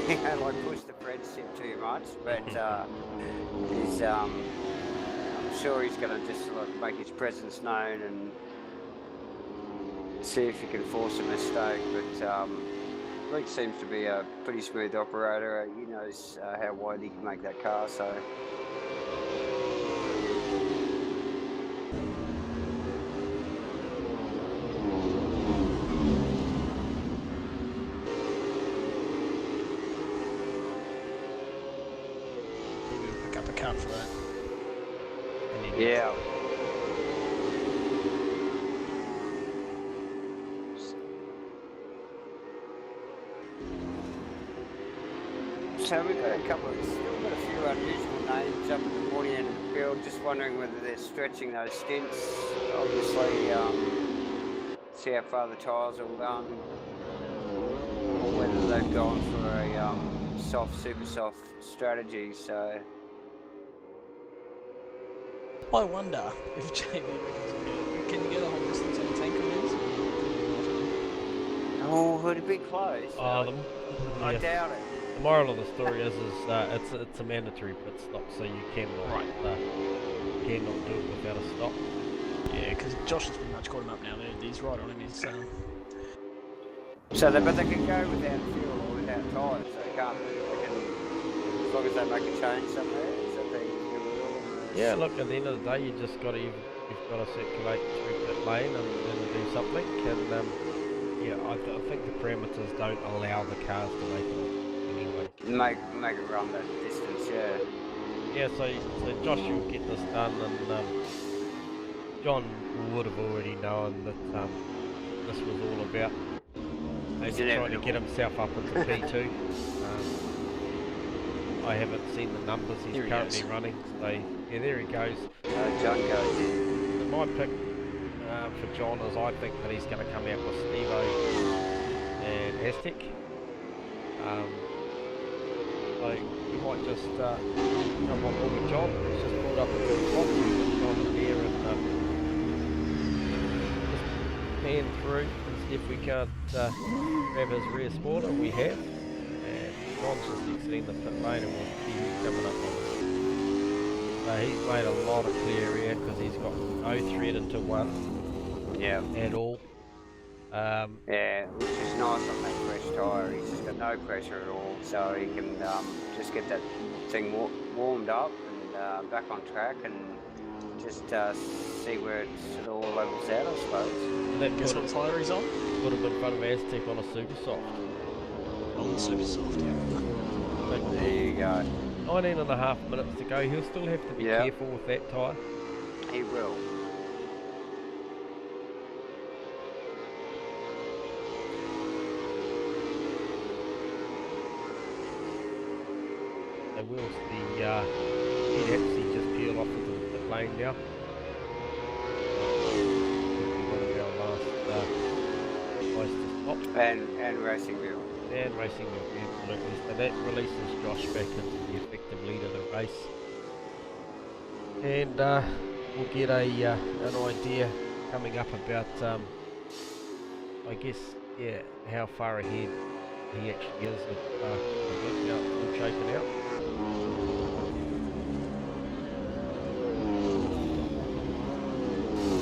you know, like push the friendship too much, but he's I'm sure he's going to just like make his presence known and see if he can force a mistake. But Luke seems to be a pretty smooth operator. He knows how wide he can make that car, so. Pick up a cut for that. Yeah. So we've got still got a few unusual names up at the pointy end of the field. Just wondering whether they're stretching those stints. Obviously, see how far the tyres will run, or whether they've gone for a soft, super soft strategy. So I wonder if JB reckons can you get a whole distance on the tanker wheels? oh, would it be close? Oh, I yeah. doubt it. The moral of the story is it's a mandatory pit stop, so you cannot cannot do it without a stop. Yeah, because Josh has pretty much caught him up now. He's right on him. He's So, but they can go without fuel or without tyres. So they can't. They can, as long as they make a change somewhere. So they Yeah, look, at the end of the day, you've got to circulate through pit lane and do something. And yeah, I think the parameters don't allow the cars to make it anyway. make it run that distance. Yeah. Yeah, so Josh will get this done, and John would have already known that this was all about maybe trying to get himself up into P2. I haven't seen the numbers he's currently running, so yeah, there he goes. John goes in. So my pick for John is I think that he's going to come out with Stevo and Aztec. So we might just jump on board with John. He's just pulled up into the box. We've got John in there and just pan through and see if we can't grab his rear spoiler. We have. And John's just exiting the pit lane and we'll see who's coming up on us. So he's made a lot of clear air because he's got no thread into one at all. Yeah, which is nice on that fresh tyre. He's just got no pressure at all, so he can just get that thing warmed up and back on track and just see where it all levels out, I suppose. guess what tyre he's on? Would have been fun of Aztec on a super soft. On the super soft, yeah. But There you go. 19.5 minutes to go. He'll still have to be careful with that tyre. He will. They will see he'd actually just peel off into the pit lane now. One of our last guys to stop. And Racing Wheel. And Racing Wheel, absolutely. So that releases Josh back into the effective lead of the race. And we'll get an idea coming up about, I guess, how far ahead he actually is of all shaken out.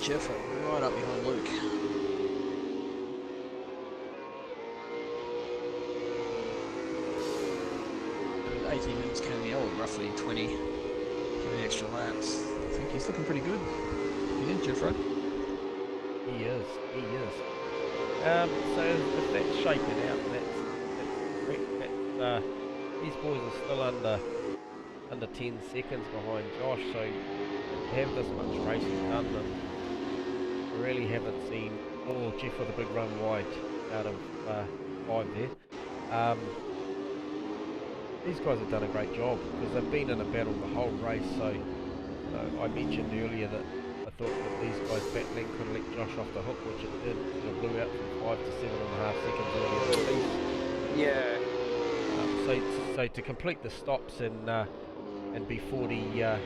Jeff right up behind Luke. 18 minutes can the hour, roughly 20. Give it extra laps. I think he's looking pretty good. Yeah, Jeff, right? He is. So if that's shaken out, that's correct. These boys are still under 10 seconds behind Josh, so to have this much racing done, and we really haven't seen Jeff with a big run wide out of 5 there. These guys have done a great job because they've been in a battle the whole race. So I mentioned earlier that I thought that these guys battling could have let Josh off the hook, which it did. It blew out from 5 to 7.5 seconds earlier in the race. Yeah. So to complete the stops and be 40 odd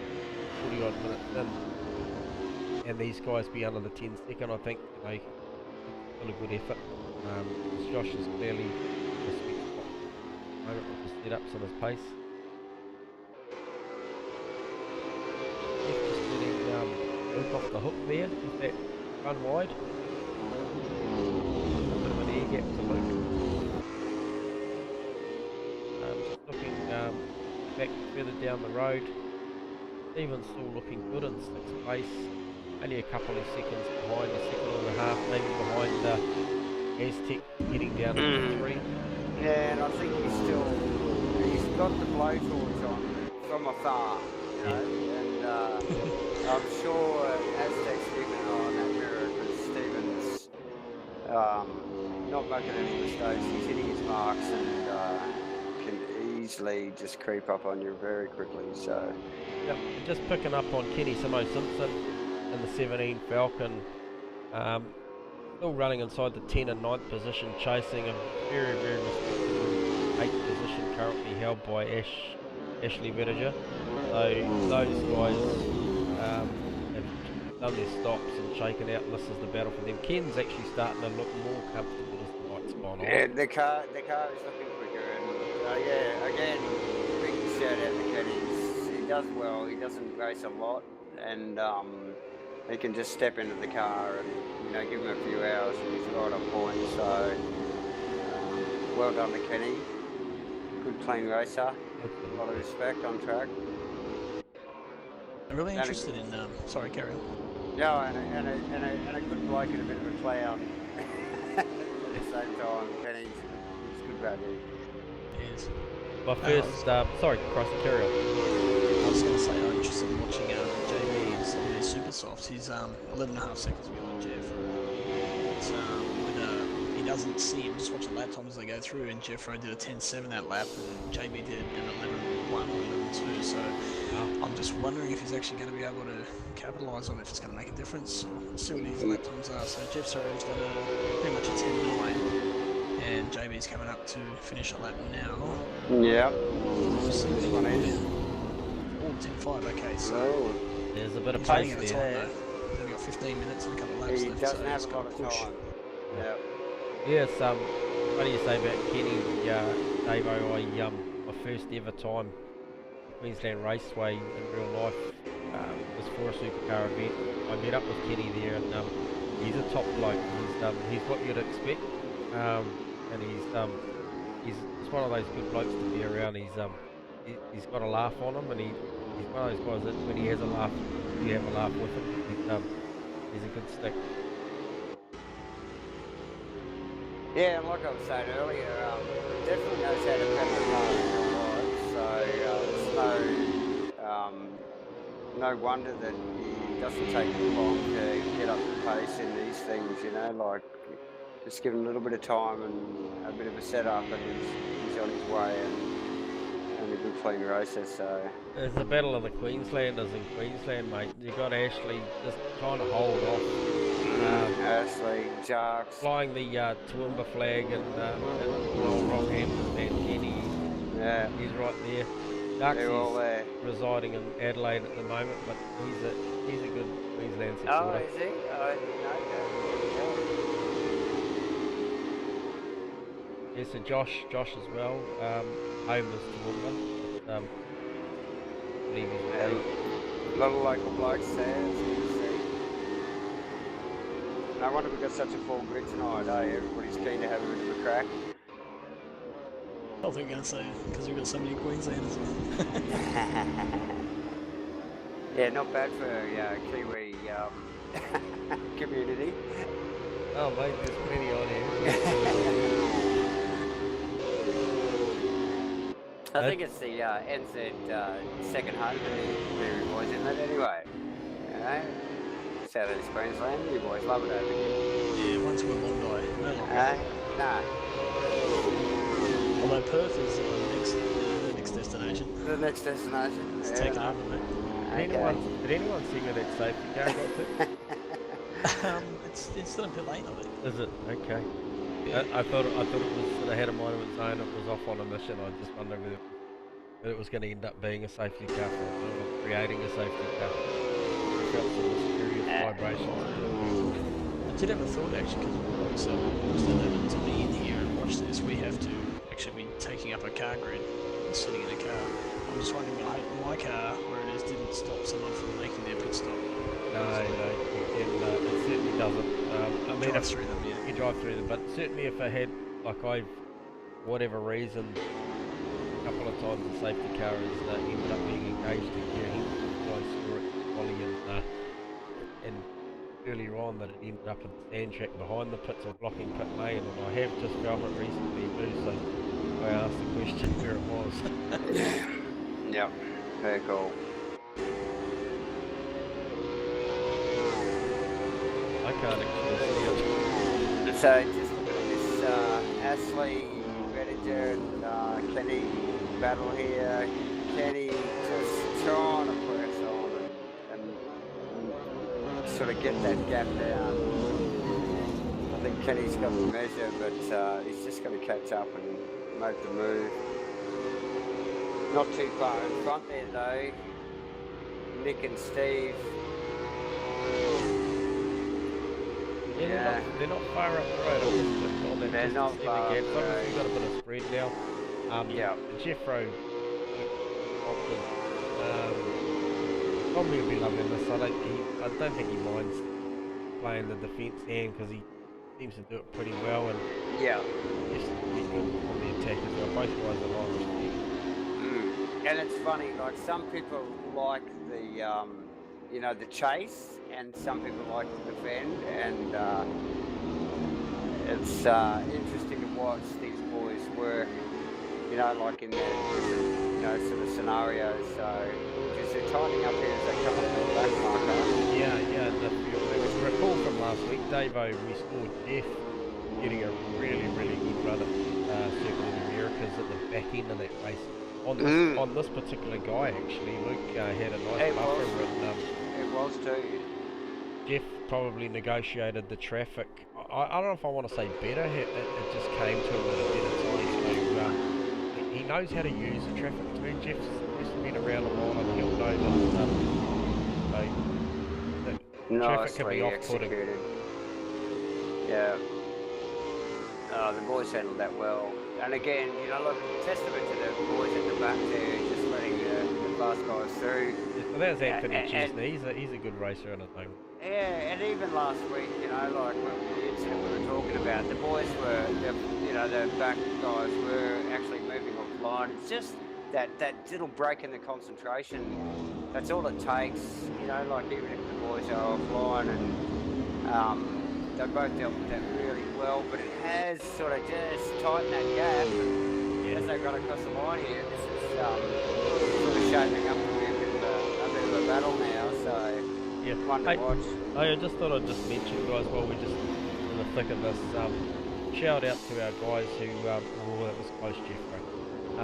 minutes in, and these guys be under the 10 second, I think still a good effort. Josh is clearly the sweet spot at the moment with his setups and his pace. Just getting Luke off the hook there with that run wide. A bit of an air gap to Luke. Just looking back further down the road. Stephen's still looking good in 6th place. Only a couple of seconds behind, a second and a half maybe behind Aztec, getting down to 3. Yeah, and I think he's got the blowtorch on from afar, you know, and I'm sure Aztec's keeping an eye on that mirror because Stephen's not making any mistakes. He's hitting his marks and can easily just creep up on you very quickly. So, yep, just picking up on Kenny Simpson in the 17 Falcon. Still still running inside the 10 and 9th position, chasing a very, very respectable 8th position currently held by Ashley Whittaker. So those guys have done their stops and shaken out, and this is the battle for them. Ken's actually starting to look more comfortable as the night's gone on. Yeah, the car is looking quicker, and yeah, again, big shout out to Ken. He does well. He doesn't race a lot, and he can just step into the car and give him a few hours, and he's right on point. So well done to Kenny. Good clean racer. A lot of respect on track. I'm really interested in. Sorry, carry on. Yeah, and a good bloke and a bit of a clown at the same time. Kenny's good value. Yes. My first, sorry, Crossy, carry on. I was going to say I'm interested in watching JB's on their super softs. He's 11.5 seconds behind Jeff. It's, he doesn't see him, just watch the lap times as they go through, and Jeff did a 10.7 that lap, and JB did an 11.1 or 11.2, so I'm just wondering if he's actually going to be able to capitalise on it, if it's going to make a difference, or see what his lap times are. So Jeff's done pretty much a 10.9, and JB's coming up to finish a lap now. Yeah. This one is. Oh, 10.5, okay, so... There's a bit of Playing pace at a there. time though. We've got 15 minutes and a couple of laps He left, doesn't so have he's a got lot to of push. time. Yeah. Yes, what do you say about Kenny, Davo? My first ever time Queensland Raceway in real life was for a supercar event. I met up with Kenny there, and he's a top bloke. He's what you'd expect, and he's one of those good blokes to be around. He's got a laugh on him, and he's one of those guys that when he has a laugh, you have a laugh with him. He's a good stick. Yeah, and like I was saying earlier, he definitely knows how to pedal the car in real life, so it's no wonder that he doesn't take long to get up to pace in these things, like just give him a little bit of time and a bit of a setup, and he's on his way and a good clean racer, so... It's the battle of the Queenslanders in Queensland, mate. You got Ashley just trying to hold off. Ashley, Jarks. Flying the Toowoomba flag and Rockhampton and Kenny. Yeah. He's right there. They're all Darksy's there. residing in Adelaide at the moment, but he's a good Queensland Oh, supporter. is he? I didn't know that. Yeah, so Josh as well. Home is Toowoomba. I believe he's Yeah. A lot of local blokes there. It's good to see. No wonder we've got such a full grid tonight, eh? Everybody's keen to have a bit of a crack. I thought they were going to say, because we've got so many Queenslanders. Yeah, not bad for Kiwi community. Oh mate, there's plenty on here. I think it's the NZ second home for the boys, isn't it, anyway? South East Queensland, you boys love it over here. Yeah, once we're Bondi, no longer. Nah. Although Perth is the next destination. The next destination. It's taken over, mate. Did anyone see where that safety car got to? It's still in pit lane, I think. Is it? Okay. Yeah. I thought it was had a mind of its own. It was off on a mission. I just wondered whether it was going to end up being a safety car or creating a safety car. I felt some mysterious vibrations. I did have a thought actually, because so to be in here and watch this, we have to actually be taking up a car grid and sitting in a car. I'm just wondering, I hope my car, where it is, didn't stop someone from making their pit stop. No, it certainly doesn't. I mean, Drive through them, yeah. You drive through them, but certainly if I had, whatever reason, a couple of times the safety car has ended up being engaged again, I saw it Ollie and earlier on that it ended up in the sand track behind the pits or blocking pit lane, and I have just felt it recently too, so I asked the question where it was. Yep, very cool. I can't actually see it. So just look at this Ashley, Reddinger and Kenny battle here. Kenny just trying to press on and sort of get that gap down. Kenny's got the measure, but he's just got to catch up and make the move. Not too far in front there though. Nick and Steve. Yeah, they're not far up the road. I'm just on that They're distance not far again. up the So road. we've got a bit of spread now. Yeah. Jeffro, probably will be loving this. I don't think he minds playing the defence hand because he seems to do it pretty well, and Yeah. just he's good on the attack as well. Both guys are long. And it's funny, like some people like the, you know, the chase, and some people like to defend, and it's interesting to watch these boys work, you know, like in their different, you know, sort of scenarios. So, because they're tightening up here as they come up to the back marker. Yeah. If you recall from last week, Davo, we saw Jeff getting a really good run at Circle of the Americas at the back end of that race. On this particular guy, actually, Luke had a nice buffer, and it was too. Jeff probably negotiated the traffic. I don't know if I want to say better. It just came to him at a better time. So he knows how to use the traffic too. Jeff's been around a while, and he'll know that. Traffic can be off-putting. Executed. Yeah. The boys handled that well. And again, you know, look, testament to the boys at the back there, just letting the fast guys through. Yeah, well, there's Anthony Chesney. He's a good racer in his own. Yeah, and even last week, you know, like the incident we were talking about, the boys were, you know, the back guys were actually moving offline. It's just that little break in the concentration. That's all it takes, you know, like even if the boys are offline, and they both dealt with that really well, but it has sort of just tightened that gap. And as they got across the line here, this is sort of shaping up to be a bit of a battle now. So fun to watch. I just thought I'd just mention, guys, while we're just in the thick of this, shout out to our guys who, that was close, Jeffro. To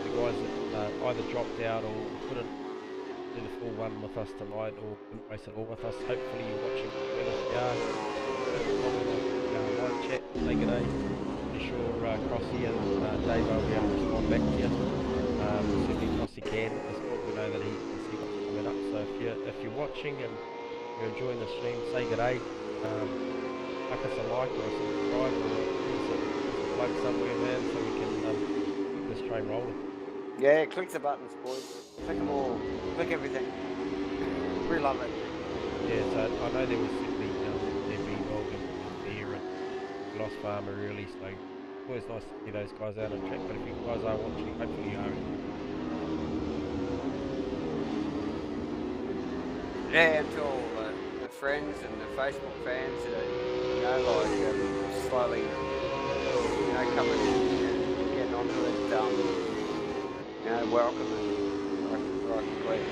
the guys that either dropped out or couldn't do the full one with us tonight, or couldn't race it all with us. Hopefully you're watching when you are. Live chat, say good day. Pretty sure Crossy and Dave will be able to respond back to you. Certainly Crossy can, as well. We know that he can see what's coming up. So if you're watching and you're enjoying the stream, say good day. Chuck us a like or a subscribe, or there's a plug somewhere, man, so we can keep this train rolling. Yeah, click the buttons, boys. Click them all. Click everything. We love it. Yeah, so I know there was simply there'd be involved in beer and Lost Farmer early, so it's always nice to see those guys out on track. But if you guys are watching, hopefully you are. Yeah, and to all the friends and the Facebook fans that are, you know, like slowly, you know, coming in and getting onto it. You know, welcome, and like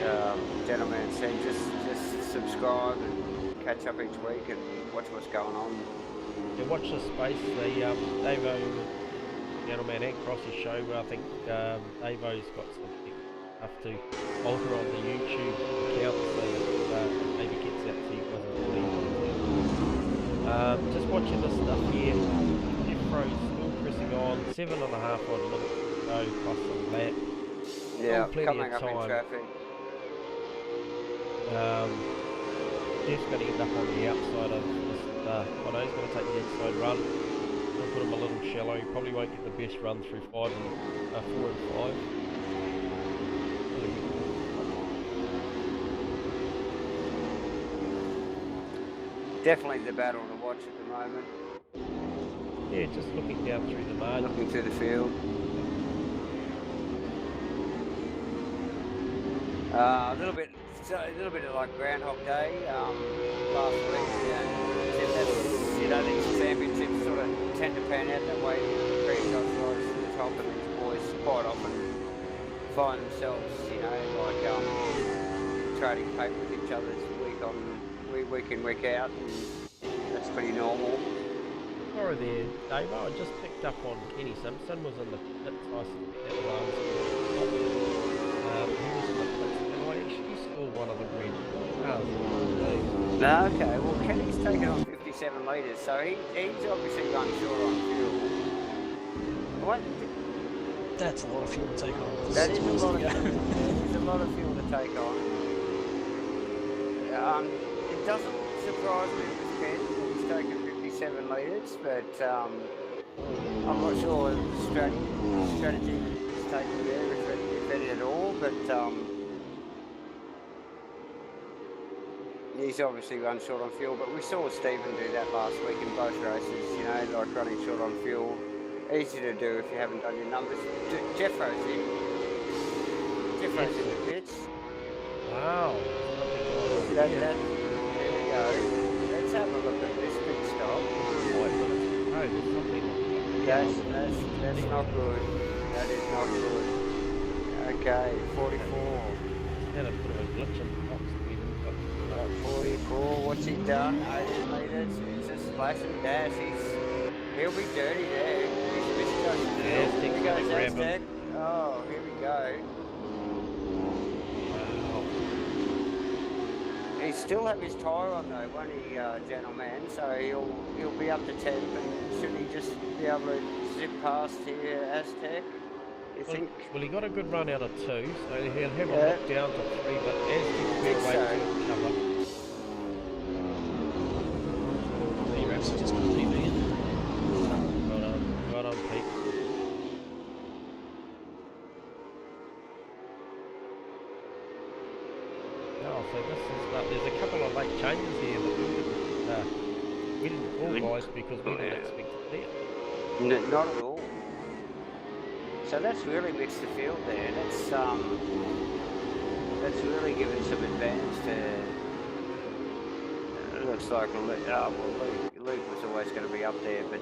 gentleman said, just subscribe and catch up each week and watch what's going on. Yeah, watch this space. The Davo&Jandalman and Crossy show. I think Davo's got some stuff to alter on the YouTube account, so that maybe gets out to you guys. Just watching this stuff here. Jeffro's still pressing on. 7.5 odd minutes to go plus a lap. Yeah, coming up in traffic. Jeff's going to end up on the outside of this. I know he's going to take the inside run. We'll put him a little shallow. He probably won't get the best run through 4 and 5. Definitely the battle to watch at the moment. Yeah, just looking down through the margin. Looking through the field. A little bit of like Groundhog Day last week. You know, these championships sort of tend to pan out that way. Pretty guys riders to the top, and these boys quite often find themselves, you know, like trading paper with each other week in, week out, and that's pretty normal. Sorry there, Dave. I just picked up on Kenny Simpson was in the pits. I suspect that was he was in the pits, and I actually saw one of the red cars. No, okay. Well, Kenny's taken on 56 57 litres, so he's obviously run short on fuel. What? That's a lot of fuel to take on. That is a lot of fuel. There's a lot of fuel to take on. It doesn't surprise me with Ben that he's taken 57 litres, but I'm not sure the strategy he's taken there, if any at all, but he's obviously run short on fuel, but we saw Stephen do that last week in both races, you know, like running short on fuel. Easy to do if you haven't done your numbers. Jeffro's in. Jeffro's in the pits. Wow. There we go. Let's have a look at this pit stop. That's not good. That is not good. Okay, 44. Had a bit of a glitch in the box. 44, what's he done? 18 metres, it's a splash and dash. He'll be dirty there. He's misjudged. Here we go, Aztec. Oh, here we go. Wow. He still have his tyre on though, won't he, gentleman? So he'll be up to 10, and should he just be able to zip past here, Aztec? You think? Well, he got a good run out of 2, so he'll have a look down to 3, but Aztec will be away to cover. The refs have just put PB in. Well done, Pete. Oh, so this is, there's a couple of late changes here that we didn't call, guys, because we didn't expect to see it. No, not at all. So that's really mixed the field there. That's really given some advantage to. It looks like Luke was always going to be up there, but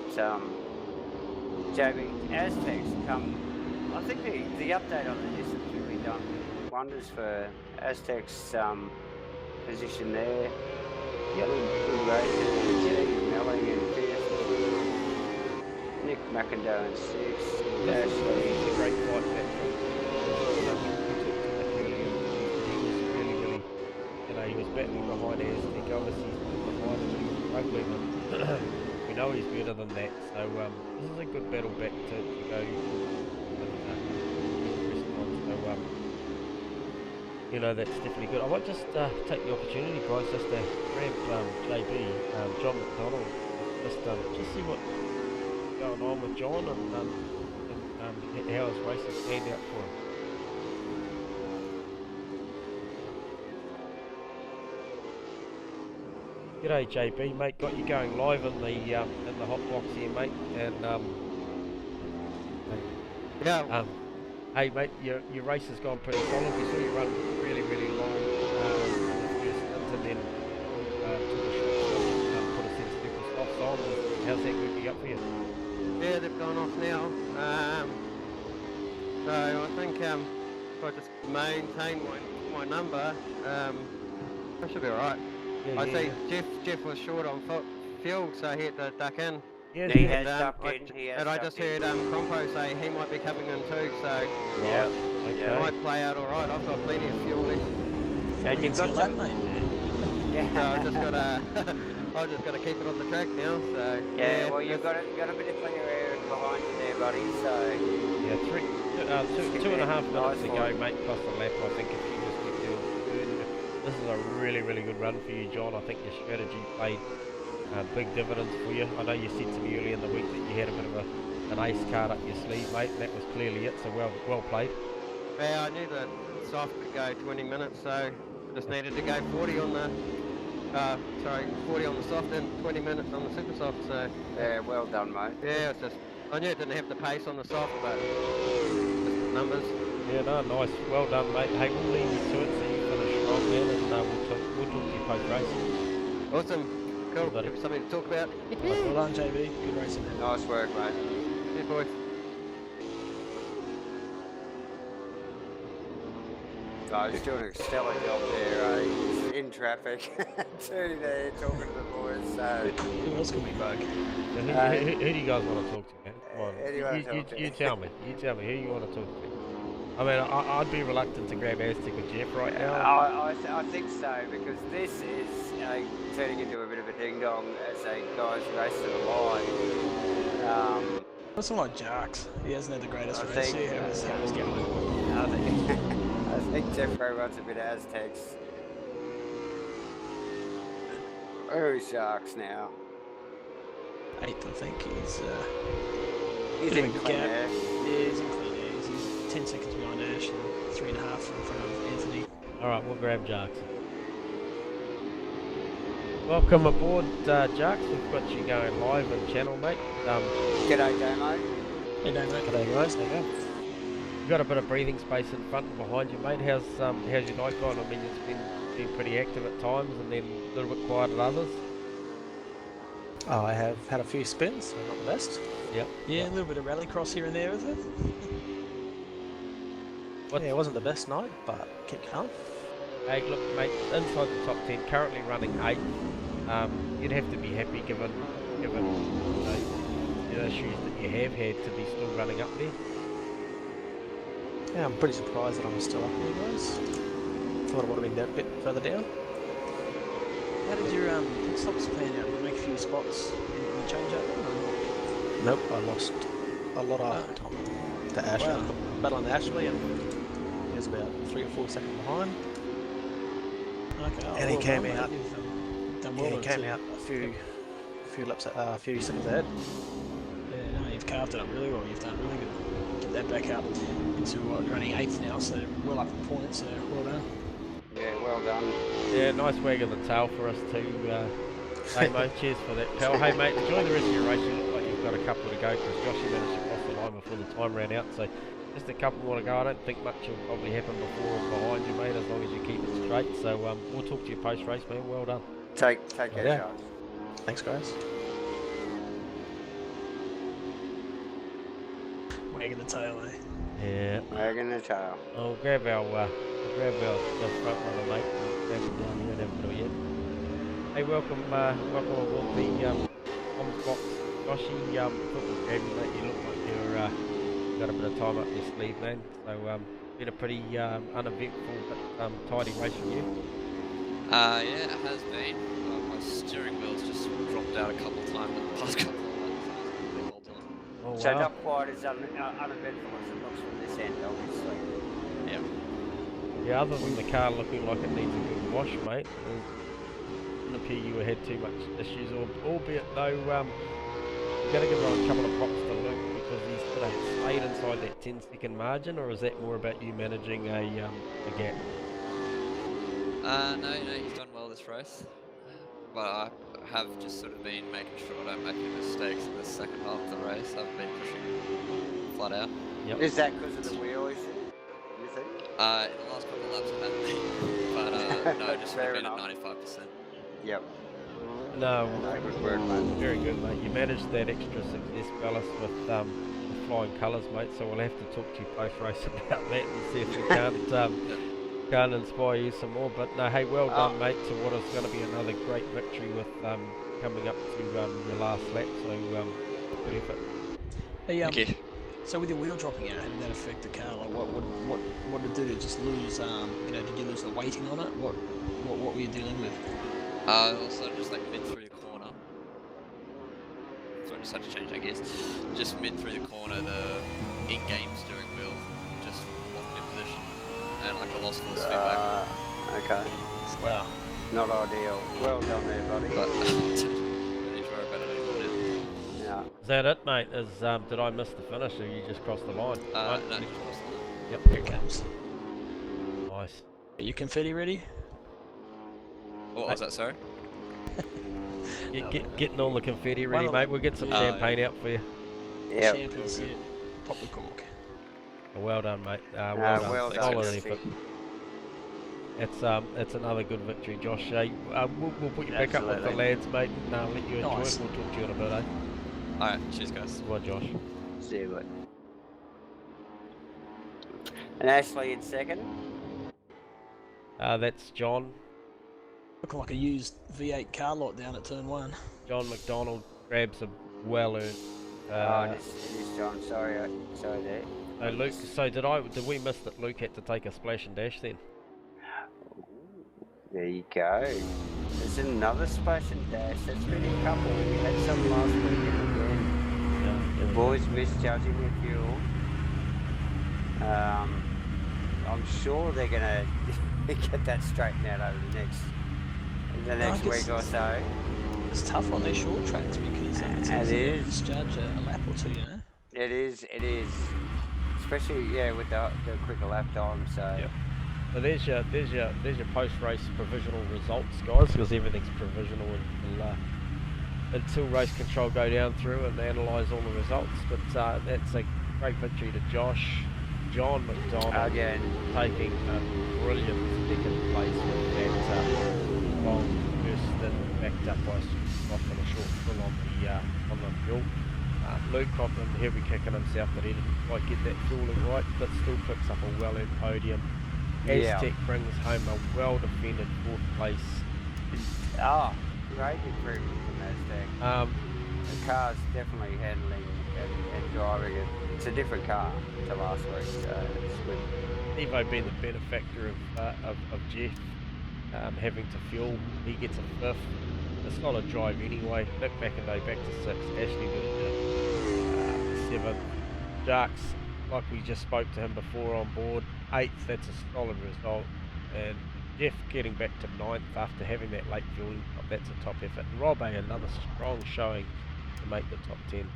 JB Aztecs come. I think the update on this has really done wonders for Aztecs' position there. Yep. Good racing. Melling and fifth. Nick McIndoe in sixth. This is a great fight back from. He was battling behind Aztec, obviously he's behind him, he was struggling, and we know he's better than that, so this is a good battle back to go and respond, so you know, that's definitely good. I might just take the opportunity, guys, just to grab JB, John McDonald, just see what's going on with John and how his races panned out for him. G'day JB, mate. Got you going live in the hot box here, mate. And hey mate, your race has gone pretty solid. We saw you run really long and then took a short put a sensible softs on. How's that moving up for you? Yeah, they've gone off now. So I think if I just maintain my number, I should be alright. Yeah, I see Jeff was short on fuel, so he had to duck in. Yeah, He has ducked in. And I just heard Compo say he might be coming in too, so Yeah. it might play out alright. I've got plenty of fuel left. And you've got some. So I just got to keep it on the track now. So Yeah, well, you've got a bit of clear air behind you there, buddy. So yeah, two and a half minutes to go, mate, plus a lap. I think if you just keep doing good, this is a really good run for you, John. I think your strategy played big dividends for you. I know you said to me earlier in the week that you had a bit of an ace card up your sleeve, mate, and that was clearly it. So well played. Yeah, I knew the soft could go 20 minutes, so I just needed to go 40 on the 40 on the soft and 20 minutes on the super soft. So yeah, well done, mate. yeah, it's just I knew it didn't have the pace on the soft, but just numbers. Yeah, no, nice. Well done, mate. Hey, we'll leave you to it so you finish strong, man, and we'll talk to you post-race. Awesome. Cool. Buddy. Have something to talk about. Well done, JB. Good racing. Nice work, mate. Cheers, boys. Oh, he's doing a stellar job there, he's in traffic, too there, talking to the boys, so... Who else can we bug? So who do you guys want to talk to, man? Come on. Who do you want to talk to? You tell me. You tell me who you want to talk to. I mean, I'd be reluctant to grab Aztec or Jeff right now. I think so, because this is turning into a bit of a ding-dong as a guy's race to the line. It's not like Jarks. He hasn't had the greatest I race. think- See how he's going. I think Jeffro runs a bit of Aztecs. Who's Sharks now? 8th, I think. He's He's in gap. clean air. Yeah, he's in clean air. He's 10 seconds behind Ash and 3.5 in front of Anthony. Alright, we'll grab Jarks. Welcome aboard, Jarks. We've got you going live on channel, mate. G'day, Damo. Hey, Damo. G'day, guys. There you go. You've got a bit of breathing space in front and behind you, mate. How's your night gone? I mean, it's been pretty active at times and then a little bit quiet at others. Oh, I have had a few spins, so not the best. Yep. Yeah, a little bit of rallycross here and there with it. Yeah, it wasn't the best night, but kept calm. Hey, look, mate, inside the top 10, currently running 8th. You'd have to be happy given you know, the issues that you have had to be still running up there. Yeah, I'm pretty surprised that I'm still up here, guys. Thought I would have been a bit further down. How did your pit stops pan out? Did you make a few spots in the change-up or not? Nope, I lost a lot of time to Ashley. Wow. Battling Ashley, and he was about 3 or 4 seconds behind. Okay. Oh, And he well came done, mate. out. You've done well Yeah, he on came it out a few laps, a few seconds ahead. Yeah, no, you've carved it up really well. You've done really good. Get that back up into running 8th now, so well up in points. So well done. Yeah, well done. Yeah, nice wag of the tail for us too. Hey, mate, cheers for that, pal. Hey, mate, enjoy the rest of your race. You look like you've got a couple to go because Joshy managed to cross the line before the time ran out. So just a couple more to go. I don't think much will probably happen before or behind you, mate, as long as you keep it straight. So we'll talk to you post-race, man. Well done. Take care, Yeah. Sharks. Thanks, guys. Wagging the tail, eh? Yeah. Wagging the tail. I'll grab our the front runner, mate, and grab him down here and have a little yet. Hey, welcome aboard the comms box, Joshy. Thought we'd grab you, mate. You look like you're got a bit of time up your sleeve, man. So been a pretty uneventful but tidy race for you. Yeah, it has been. My steering wheel's just dropped out a couple of times in the past couple of months. Well done. Oh, So wow. not quite as uneventful as it looks from this end, obviously. Yeah. Yeah, other than the car looking like it needs a good wash, mate, it didn't appear you had too much issues, albeit though, you're going to give a couple of props to Luke because he's stayed inside that 10-second margin, or is that more about you managing a gap? No, he's done well this race. But I have just sort of been making sure I don't make any mistakes in the second half of the race. I've been pushing flat out. Yep. Is that because of the wheel issue, you think? In the last couple of laps I haven't been. But no, just Fair been at enough. 95%. Yep. No, No, good work, mate. very good, mate. You managed that extra success ballast with the flying colours, mate, so we'll have to talk to you post-race about that and see if we can't inspire you some more. But no, hey, well done, mate, to what is going to be another great victory with coming up to your last lap. So good effort. Hey, Thank you. so with your wheel dropping out, how did that affect the car? Like, what did it do to just lose? Did you lose the weighting on it? What were you dealing with? Also just like mid through the corner. So I just had to change, I guess. Just mid through the corner, the in-game steering wheel just locked in position. And like I lost full feedback. Okay. Wow. Not ideal. Well done there, buddy. But I need to worry about it anymore Yeah. Is that it, mate? Did I miss the finish, or you just crossed the line? now. Right? No, just crossed the line. Yep. Here it comes. Nice. Are you confetti ready? What was that, sorry? Getting all the confetti ready, One of mate. them. We'll get some Oh, yeah. champagne out for you. Yep. Champions, yeah. Pop the cork. Well done, mate. Well well done. done, Solid Jesse. effort. It's another good victory, Josh. Hey, we'll put you back up with the Absolutely. lads, mate, and let you enjoy Nice. it. We'll talk to you in a bit, eh? Alright, cheers guys. Well, Josh. See you, mate. And Ashley in second. That's John. Looking like a used V8 car lot down at turn 1. John McDonald grabs a well-earned This is John. Sorry there. So Luke, so did we miss that Luke had to take a splash and dash then? There you go. There's another splash and dash. That's been a couple. We had some last weekend again. The boys misjudging their fuel. I'm sure they're gonna get that straightened out over the next week or so. It's tough on these short tracks because it's easy to misjudge a lap or two, you know. It is, especially with the quicker lap time. So. Yep. So there's your post-race provisional results, guys, because everything's provisional until race control go down through and analyse all the results. But that's a great victory to Josh. John McDonald again taking a brilliant second place with that long first stint, backed up by off on a short fill on the fuel. Luke Cobham, he'll be kicking himself that he didn't quite get that fueling right, but still picks up a well-earned podium. Aztec brings home a well-defended 4th place. Great improvement from Aztec. The car's definitely handling and driving it. It's a different car to last week, so it's good. Evo being the benefactor of Jeff having to fuel, he gets a 5th. It's not a drive anyway. Nick McIntyre back to 6th. Ashley Williams 7th. Jarks, like we just spoke to him before, on board 8th. That's a solid result. And Jeff getting back to 9th after having that late fueling. That's a top effort. And Rob A, another strong showing to make the top 10.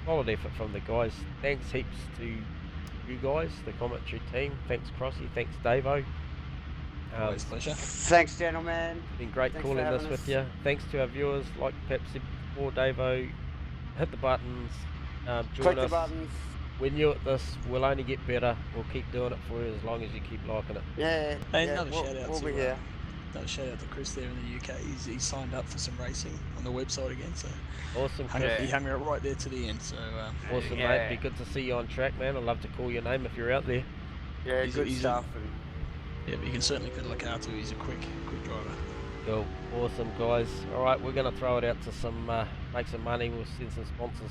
Solid effort from the guys. Thanks heaps to you guys, the commentary team. Thanks Crossy. Thanks Davo. Always a pleasure. Thanks, gentlemen. Been great calling this with you. Thanks to our viewers, like Pep said before, Davo. Hit the buttons. Join us. The buttons. We're new at this. We'll only get better. We'll keep doing it for you as long as you keep liking it. Yeah. Hey, another shout out to Chris there in the UK. He signed up for some racing on the website again. So awesome. He hung out right there to the end. So awesome, mate. Be good to see you on track, man. I'd love to call your name if you're out there. Yeah, good stuff. Yeah, but you can certainly pedal a car too. He's a quick driver. Cool. Awesome, guys. All right, we're going to throw it out to some, make some money. We'll send some sponsors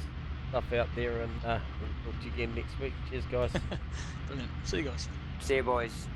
stuff out there, and we'll talk to you again next week. Cheers, guys. Brilliant. See you guys. See you, boys.